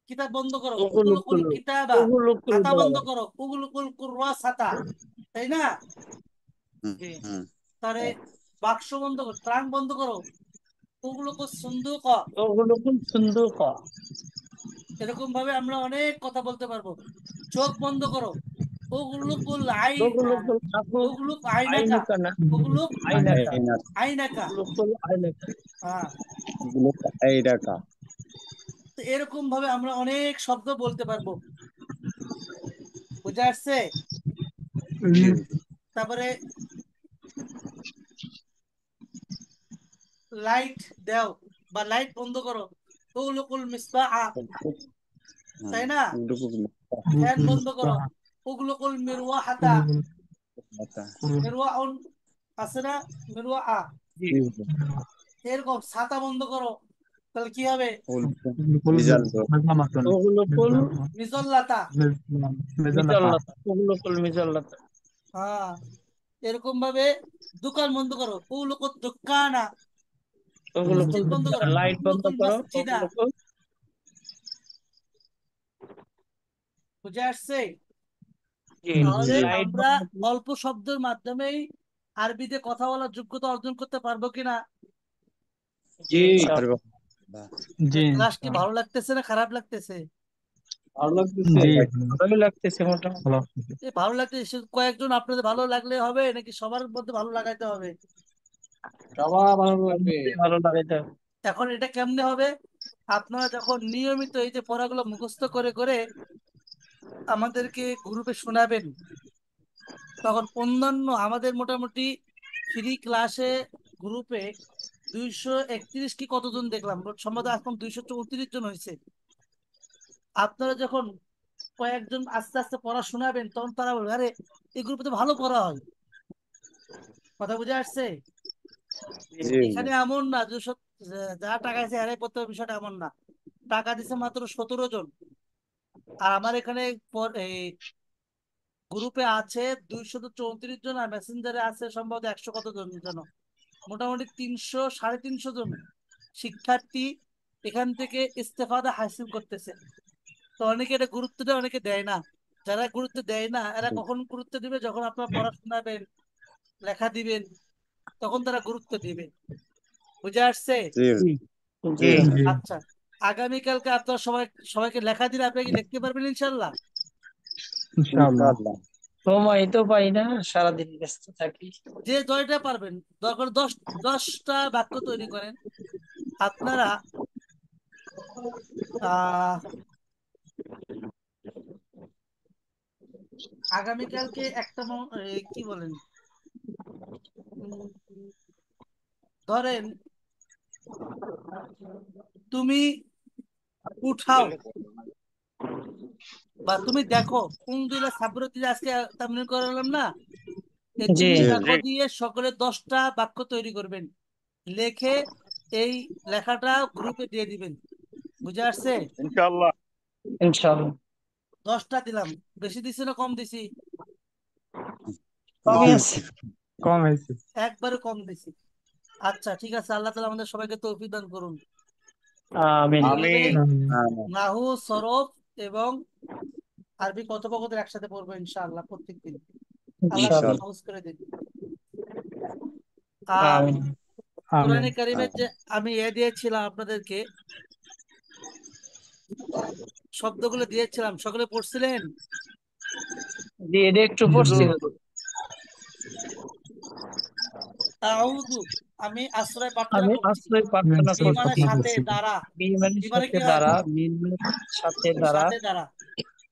কিতাব বন্ধ করো, ওগুলো উগলুকুল খুলো, কিতাবা। ওগুলো খুলো খাতা বন্ধ বাবা। করো, উগলুকুল কুররাসাতা। তাই না? হুম জি, হুম তারে বাক্স বন্ধ করো, ট্রাঙ্ক বন্ধ করো, উগলুকুল সুন্দুক। ওগুলো খুল সুন্দুক। এরকম ভাবে আমরা অনেক কথা বলতে পারবো। চোখ বন্ধ করো, উগলুকুল ওগুলো খুল আফু উগলুক আইনাকা, আইনুকা না, উগলুক আইনাকা। আইনা আইনাকা। ওগুলো খুল আইনাকা। হ্যাঁ, এই ডাকা তো এরকম ভাবে আমরা অনেক শব্দ বলতে পারবো। বুঝে আসছে? জি তারপরে লাইট দাও বা লাইট বন্ধ করো, উগলুকুল মিসবাহ। তাই না? ফ্যান বন্ধ করো, উগলুকুল মিরওয়াহাতা। মিরওয়াউন আছে না? মিরওয়া। জি, এরকম ছাতা বন্ধ করো, তাহলে কি হবে? রিজাল ওগুলো খুল মিজল্লাতা। মিজাল্লাতা, ওগুলো খুল মিজাল্লাতা। হ্যাঁ, এরকম ভাবে দোকান বন্ধ করো, উগলুকুল দোকানা। ওগুলো খুল মসজিদ বন্ধ করো, লাইট বন্ধ উগলুকুল করো, মসজিদা। ওগুলো খুল। বুঝে আসছে? জি, তাহলে লাইট আমরা বন্ধ করো। অল্প শব্দের মাধ্যমেই আরবিতে কথা বলার যোগ্যতা অর্জন করতে পারবো কিনা? জি ইনশাআল্লাহ। ক্লাস কি ভালো লাগতেছে না খারাপ লাগতেছে? ভালো লাগতেছে। জি ভালোই লাগতেছে মোটামুটি। ভালো। ভালো লাগছে কয়েকজন আপনাদের ভালো লাগলে হবে নাকি সবার মধ্যে ভালো লাগাইতে হবে? সবার ভালো লাগবে। ভালো লাগাইতে হবে। এখন এটা কেমনে হবে? আপনারা যখন নিয়মিত এই যে পড়াগুলো মুখস্থ করে করে আমাদেরকে গ্রুপে শোনাবেন, তখন অন্যান্য আমাদের মোটামুটি ফ্রি ক্লাসে গ্রুপে 231 কি কতজন দেখলাম, সম্ভবত এখন 234 জন হয়েছে। আপনারা যখন কয়েকজন আস্তে আস্তে পড়া শোনাবেন তখন তারা বলবে আরে এই গ্রুপে তো ভালো পড়া হয়। কথা বুঝে আসছে? জি এখানে এমন না যে যা টাকা আছে হারাই পড়তে হবে, বিষয়টা এমন না। টাকা দিছে মাত্র 17 জন, আর আমার এখানে এই গ্রুপে আছে 234 জন, আর মেসেঞ্জারে আছে সম্ভবত 100 কত জন যেন, মোটামুটি 300 350 জন শিক্ষার্থী এখান থেকে ইস্তেফাদা হাসিল করতেছে। তো অনেকে এটা গুরুত্ব দেয়, অনেকে দেয় না। যারা গুরুত্ব দেয় না এরা কখন গুরুত্ব দিবে? যখন আপনার পড়াশোনাবেন, লেখা দিবেন, তখন তারা গুরুত্ব দিবে। বুঝে আসছে? জি জি জি জি আচ্ছা, আগামীকালকে আপনার সবাইকে লেখা দিলে আপনি কি লিখতে পারবেন ইনশাল্লাহ? ইনশাআল্লাহ। ইনশাআল্লাহ। সময় তো পাই না, সারাদিন ব্যস্ত থাকি। যে জয়টা পারবেন, দরকার 10টা বাক্য তৈরি করেন আপনারা। আহ আগামীকালকে একটা কি বলেন, উম, ধরেন তুমি উঠাও বা তুমি দেখো, কুমদুলা সাবরতি আজকে তামলিন করালাম না, এই জি তুমি জি দেখো দিয়ে সকলে 10টা বাক্য তৈরি করবেন, লেখে এই লেখাটা গ্রুপে দিয়ে দিবেন। বুঝে আসছে? ইনশাআল্লাহ। ইনশাআল্লাহ। 10টা দিলাম, বেশি দিছি না কম দিছি? কমই আছে। কম হয়েছে। একবারে কম দিছি। আচ্ছা ঠিক আছে, আল্লাহ তাআলা আমাদের সবাইকে তৌফিক দান করুন। আমিন। এইভাবে আমিন। আমিন। নাহু, সরফ এবং আরবি কথোপকথন একসাথে পড়বো ইনশাআল্লাহ প্রত্যেকদিন। আল্লাহ তাআলা ইনশাআল্লাহ। ইনশাআল্লাহ। সহজ করে দিন। আর আমিন। কোরআনে আমিন। কারিমের যে আমিন। আমি দিয়েছিলাম আপনাদেরকে, শব্দগুলো দিয়েছিলাম, সকলে পড়ছিলেন? জি, এটা একটু জি পড়ছি। আউযু, আমি আশ্রয় প্রার্থনা আমি করছি। আশ্রয় প্রার্থনা বি মানে করছি। সাথে, দ্বারা। বিমানের বি মানে সাথে কি হয়? দ্বারা, মিন সাথে দ্বারা। সাথে, দ্বারা।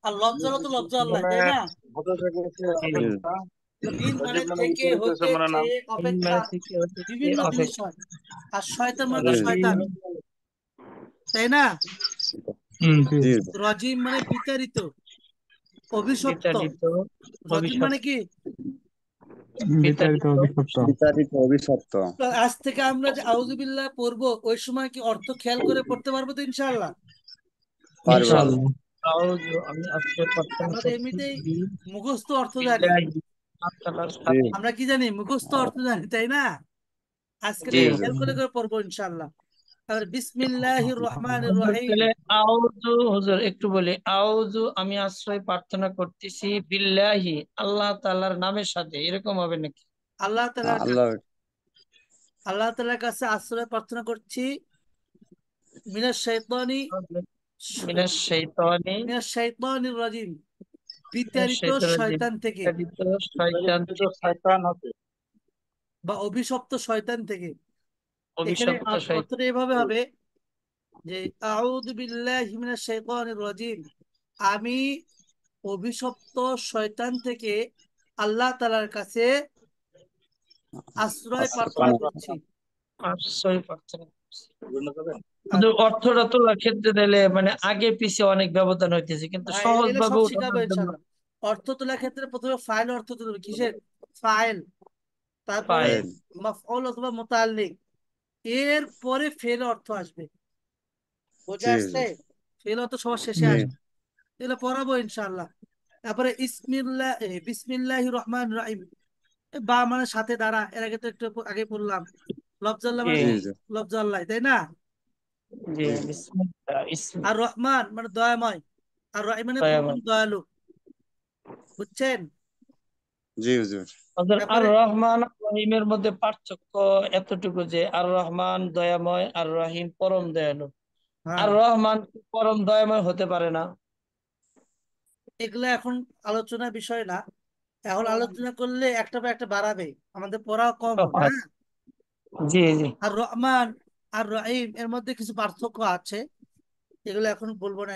আর লজ্জা তো লজ্জা আল্লাহ, মানে তাই না? হতে চলেছে জি। অপেক্ষা, মিন মানে ওয়াজিব মানে থেকে, বিপরীত হচ্ছে হতে, মানে নাম। চেয়ে, মিন অপেক্ষা, মানে থেকে হতে বিভিন্ন জিনিস অপেক্ষা। হয়। আর শয়তান মানে তো জি শয়তান, রজিম, তাই না? জি জি রজিম মানে বিতাড়িত, অভিশপ্ত। বিতাড়িত, রজিম মানে অভিশপ্ত। কি? বিতাড়িত বিতাড়িত, অভিশপ্ত। বিতাড়িত অভিশপ্ত। তো আজ থেকে আমরা যে আউযুবিল্লাহ পড়বো, ওই সময় কি অর্থ খেয়াল করে পড়তে পারবো তো ইনশাআল্লাহ? পারবো। ইনশাআল্লাহ। ইনশাআল্লাহ। আউযু, আমি আশ্রয় প্রার্থনা আমরা তো করছি এমনিতেই বি- মুখস্থ অর্থ জানি। বিল্লাহি, আল্লাহ তাআলার জি সাথে। আমরা কি জানি? মুখস্থ অর্থ জানি, তাই না? আজকে জি। জি থেকে জি খেয়াল করে করে পড়বো ইনশাআল্লাহ। তারপরে বিসমিল্লাহির রহমানির হুজুর রহিম। তাহলে আউযু, হুজুর একটু বলি, আউযু আমি আশ্রয় প্রার্থনা করতেছি বিল্লাহি, আল্লাহ তাআলার নামের সাথে, এরকম হবে নাকি? আল্লাহ তাআলার আল্লাহ। আল্লাহ তাআলার কাছে আশ্রয় প্রার্থনা করছি মিনাশ শাইতানি মিনাশ শাইতানি, মিনাশ শাইতানির রাজিম, মিনাশ বিতাড়িত শাইতানির রাজিম, শয়তান থেকে বিতাড়িত শয়তান পরিচিত থেকে, শয়তান হতে। বা অভিশপ্ত শয়তান থেকে। এখানে অভিশপ্ত শয়তান। অর্থটা এভাবে হবে যে আউযু বিল্লাহি মিনাশ শাইতানির রাজিম, আমি অভিশপ্ত শয়তান থেকে আল্লাহ তাআলার কাছে আশ্রয় প্রার্থনা করছি। আশ্রয় প্রার্থনা করছি। বিভিন্ন যাবেন। কিন্তু অর্থটা তোলার ক্ষেত্রে দিলে মানে আগে পিছে অনেক ব্যবধান হইতেছে, কিন্তু হ্যাঁ, সহজ এগুলো ভাবে সব শিখাবো ওঠানোর জন্য। ইনশাআল্লাহ। অর্থ তোলার ক্ষেত্রে প্রথমে ফাইল অর্থ তুলবে, কিসের ফাইল, তারপরে ফাইল। ফাইল। মাফউল অথবা মুতাআল্লিক, এর পরে ফেল অর্থ আসবে। বোঝা জি আসছে? জি ফেল অর্থ সবার শেষে জি আসবে। এগুলো পড়াবো ইনশাআল্লাহ। তারপরে বিসমিল্লাহির রহমানির রহিম, বা মানে সাথে দ্বারা, এর আগে তো একটু আগে পড়লাম। লফজাল্লাহ জি মানে জি কি? জি লফজাল্লাহ, তাই না? জি। জি বিসমিল্লাহ, ইসমি, আর রহমান মানে দয়াময়, আর রহিম মানে পরম দয়াময়। দয়ালু। বুঝছেন? জি হুজুর। আর তারপরে রহমান আর রহিমের মধ্যে পার্থক্য এতটুকু যে আর রহমান দয়াময়, আর রহিম পরম দয়ালু। আর হ্যাঁ, রহমান পরম দয়াময় হতে পারে না। এগুলো এখন আলোচনার বিষয় না। এখন আলোচনা করলে একটা বা একটা বাড়াবে, আমাদের পড়াও কম হবে। হ্যাঁ, জি জি। আর রহমান আর রহিম এর মধ্যে কিছু পার্থক্য আছে, এগুলো এখন বলবো না,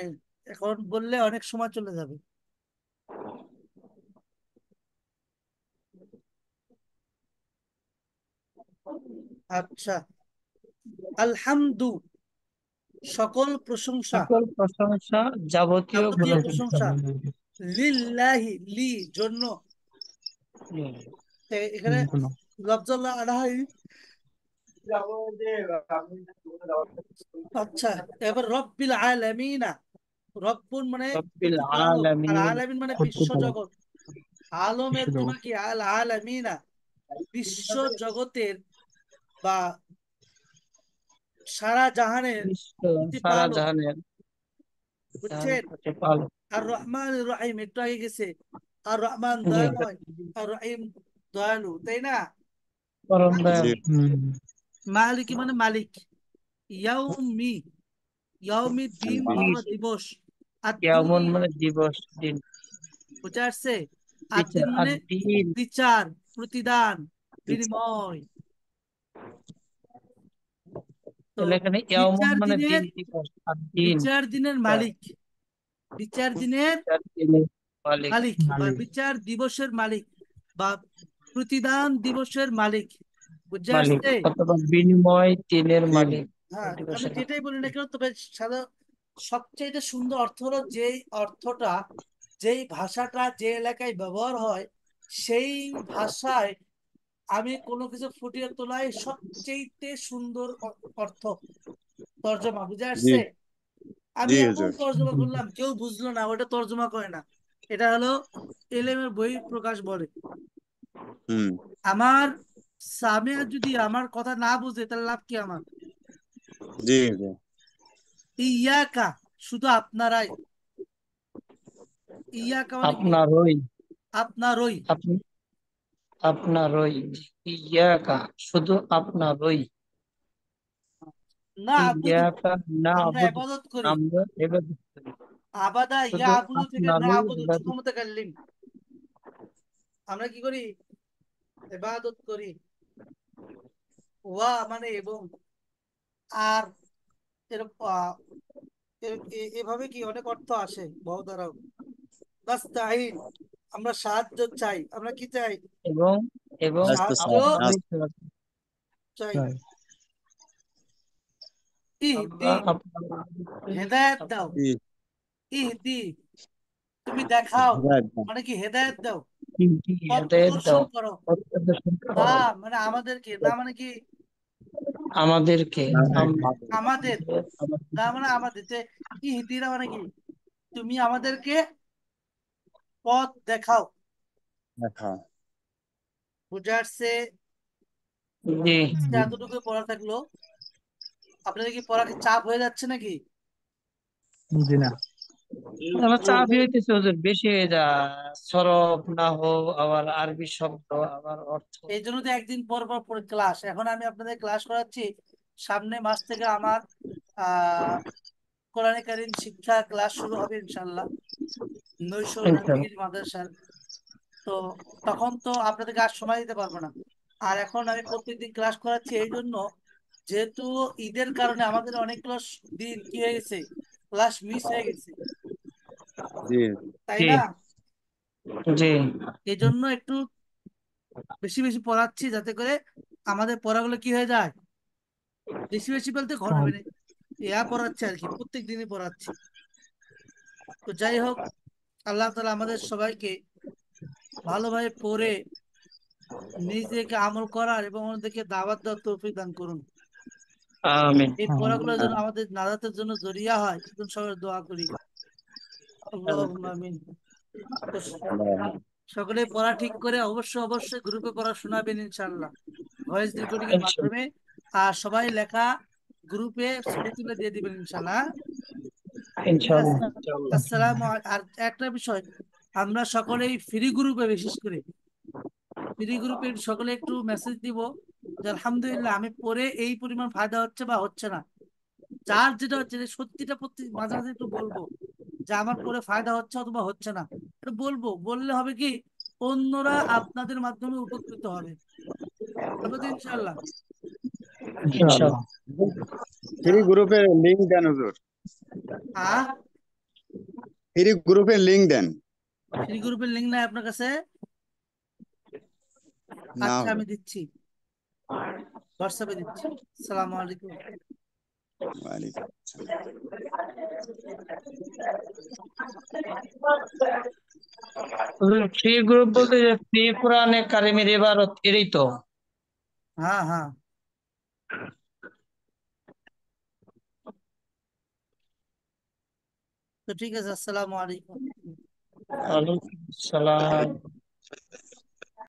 এখন বললে অনেক সময় চলে যাবে। আচ্ছা, আলহামদু সকল প্রশংসা, সকল প্রশংসা যাবতীয় যাবতীয় গুণাগুণ। প্রশংসা, লিল্লাহি লি জন্য, এখানে লফজুল্লাহ আলাহি। আচ্ছা, এবার রব্বিল আলামিনা, রব্বুন মানে রব্বিল প্রতিপালক, আর আলামিন, আলামিন মানে বিশ্ব প্রতিপালক। জগৎ। আলমের জমা কি? আল আলামিনা, বিশ্ব জগতের বা সারা জাহানের বিশ্ব সারা প্রতিপালক, জাহানের বুঝছেন? প্রতিপালক। আর রহমান রহিম একটু আগে গেছে, আর রহমান জি, দয়াময়, আর রহিম দয়ালু, তাই না? পরম জি দয়ালু। মালিক মানে মালিক, ইয়াউমি, ইয়াউমি দিন অথবা দিবস, আর কেমন দিন, মানে দিবস, দিন। বুঝে আসছে? আর দিন বিচার আর মানে দিন। বিচার, প্রতিদান, আচ্ছা বিনিময়। তো তাহলে এখানে ইয়ামুন বিচার মানে দিন, দিনের, দিবস আর দিন। বিচার দিনের মালিক, বিচার দিনের বিচার দিনের মালিক। মালিক বা বিচার দিবসের মালিক বা প্রতিদান দিবসের মালিক, বুঝে মালিক আসছে? অথবা বিনিময় দিনের জি মালিক, হ্যাঁ, আমি দিবসের যেটাই বলি না কেন, তবে সাদা সবচেয়ে সুন্দর অর্থ হলো যেই অর্থটা, যেই ভাষাটা যে এলাকায় ব্যবহার হয়, সেই ভাষায় আমি কোনো কিছু ফুটিয়ে তোলাই সবচেয়ে সুন্দর অর্থ, তর্জমা, বুঝে জি আসছে? আমি জি এমন হুজুর তর্জমা করলাম কেউ বুঝলো না, ওটা তর্জমা করে না, এটা হলো এলেমের বই প্রকাশ বলে। হুম আমার সামিয়া যদি আমার কথা না বুঝে তাহলে লাভ কি আমার? জি হুজুর ইয়াকা, শুধু আপনারাই, ইয়াকা মানে কি? আপনারই, আপনারই, আপনারই, ইয়াকা শুধু আপনারই, না আবুদু, ইয়াকা না আমরা আবুদু, ইবাদত করি। আমরা ইবাদত করি, আবাদা ইয়া শুধু আবুদু থেকে না আপনারই আবুদু, ছোট ইবাদত। মুতাকাল্লিম, আমরা কি করি? ইবাদত করি। ওয়া মানে এবং, আর এরকম এভাবে কি অনেক অর্থ আসে বহু দ্বারাও। নাস্তাইন, আমরা সাহায্য চাই, আমরা কি চাই? এবং এবং আস্তে সাহায্য আপনারই চাই। আমরা ইহদি, হেদায়েত দাও, জি ইহদি তুমি দেখাও, হিদায়াত দান মানে কি হেদায়েত দাও, পথ হেদায়েত দাও, প্রদর্শন করো। প্রদর্শন না করো মানে আমাদেরকে, না মানে কি? আমাদেরকে, আমরা আমাদের, না মানে আমাদের ইহদিনা মানে কি? তুমি আমাদেরকে পথ দেখাও, দেখা বুঝে আসছে? জি। আজকে এতটুকু পড়া থাকলো, আপনাদের কি পড়া কি চাপ হয়ে যাচ্ছে নাকি? আমার চাপই হইতেছে হুজুর, বেশি হয়ে যায়। সরব নাহু, আবার আরবি শব্দ, আবার অর্থ। এই জন্য তো একদিন পর পর পর ক্লাস, এখন আমি আপনাদের ক্লাস করাচ্ছি, সামনে মাস থেকে আমার আহ কোরআনে কারীম শিক্ষা ক্লাস শুরু হবে ইনশাল্লাহ, নৈশ ইনশাআল্লাহ। রাফিগির মাদ্রাসার। তো তখন তো আপনাদেরকে আর সময় দিতে পারবো না। আর এখন আমি প্রত্যেকদিন ক্লাস করাচ্ছি এই জন্য, যেহেতু ঈদের কারণে আমাদের অনেকগুলো দিন কি হয়ে গেছে, ক্লাস মিস হয়ে গেছে, জি তাই জি না? জি। এই জন্য একটু বেশি বেশি পড়াচ্ছি, যাতে করে আমাদের পড়াগুলো কি হয়ে যায়, বেশি বেশি বলতে ঘন হবে না, ইয়া পড়াচ্ছি আর কি, প্রত্যেক দিনই পড়াচ্ছি। তো যাই হোক, আল্লাহ তাআলা আমাদের সবাইকে ভালোভাবে পড়ে নিজেকে আমল করার এবং অন্যদেরকে দাওয়াত দেওয়ার তৌফিক দান করুন। আমিন। এই পড়াগুলো যেন আমাদের নাজাতের জন্য জরিয়া হয়, সেজন্য সবাই দোয়া করি। আল্লাহুম্মা আমিন। তো সকলে পড়া ঠিক করে অবশ্যই অবশ্যই গ্রুপে পড়া শোনাবেন ইনশাআল্লাহ, ভয়েস রেকর্ডিং এর মাধ্যমে। আর সবাই লেখা গ্রুপে ছবি তুলে দিয়ে দিবেন ইনশাআল্লাহ, হ্যাঁ? ঠিক আছে। ইনশাআল্লাহ। আর একটা বিষয়, আমরা সকলেই ফ্রি গ্রুপে, বিশেষ করে ফ্রি গ্রুপে সকলে একটু মেসেজ দিব যে আলহামদুলিল্লাহ আমি পড়ে এই পরিমাণ ফায়দা হচ্ছে বা হচ্ছে না, যার যেটা হচ্ছে, যে সত্যিটা প্রতি মাঝে মাঝে একটু বলবো, যে আমার পরে ফায়দা হচ্ছে অথবা হচ্ছে না, এটা বলবো। বললে হবে কি, অন্যরা আপনাদের মাধ্যমে উপকৃত হবে। হবে তো ইনশাল্লাহ? ইনশাআল্লাহ। ফ্রি গ্রুপের লিংক দেন হুজুর, হ্যাঁ, ফ্রি গ্রুপের লিংক দেন। ফ্রি গ্রুপের লিঙ্ক নাই আপনার কাছে? না আচ্ছা, আমি হুজুর। দিচ্ছি, হোয়াটসঅ্যাপে দিচ্ছি। আসসালামু আলাইকুম। ওয়ালাইকুম আসসালাম। ফ্রি গ্রুপ বলতে যে ফ্রি কোরআনে কারিমের ইবারত এরই তো। হ্যাঁ হ্যাঁ, তো ঠিক আছে। আসসালামু আলাইকুম। ওয়ালাইকুম আসসালাম।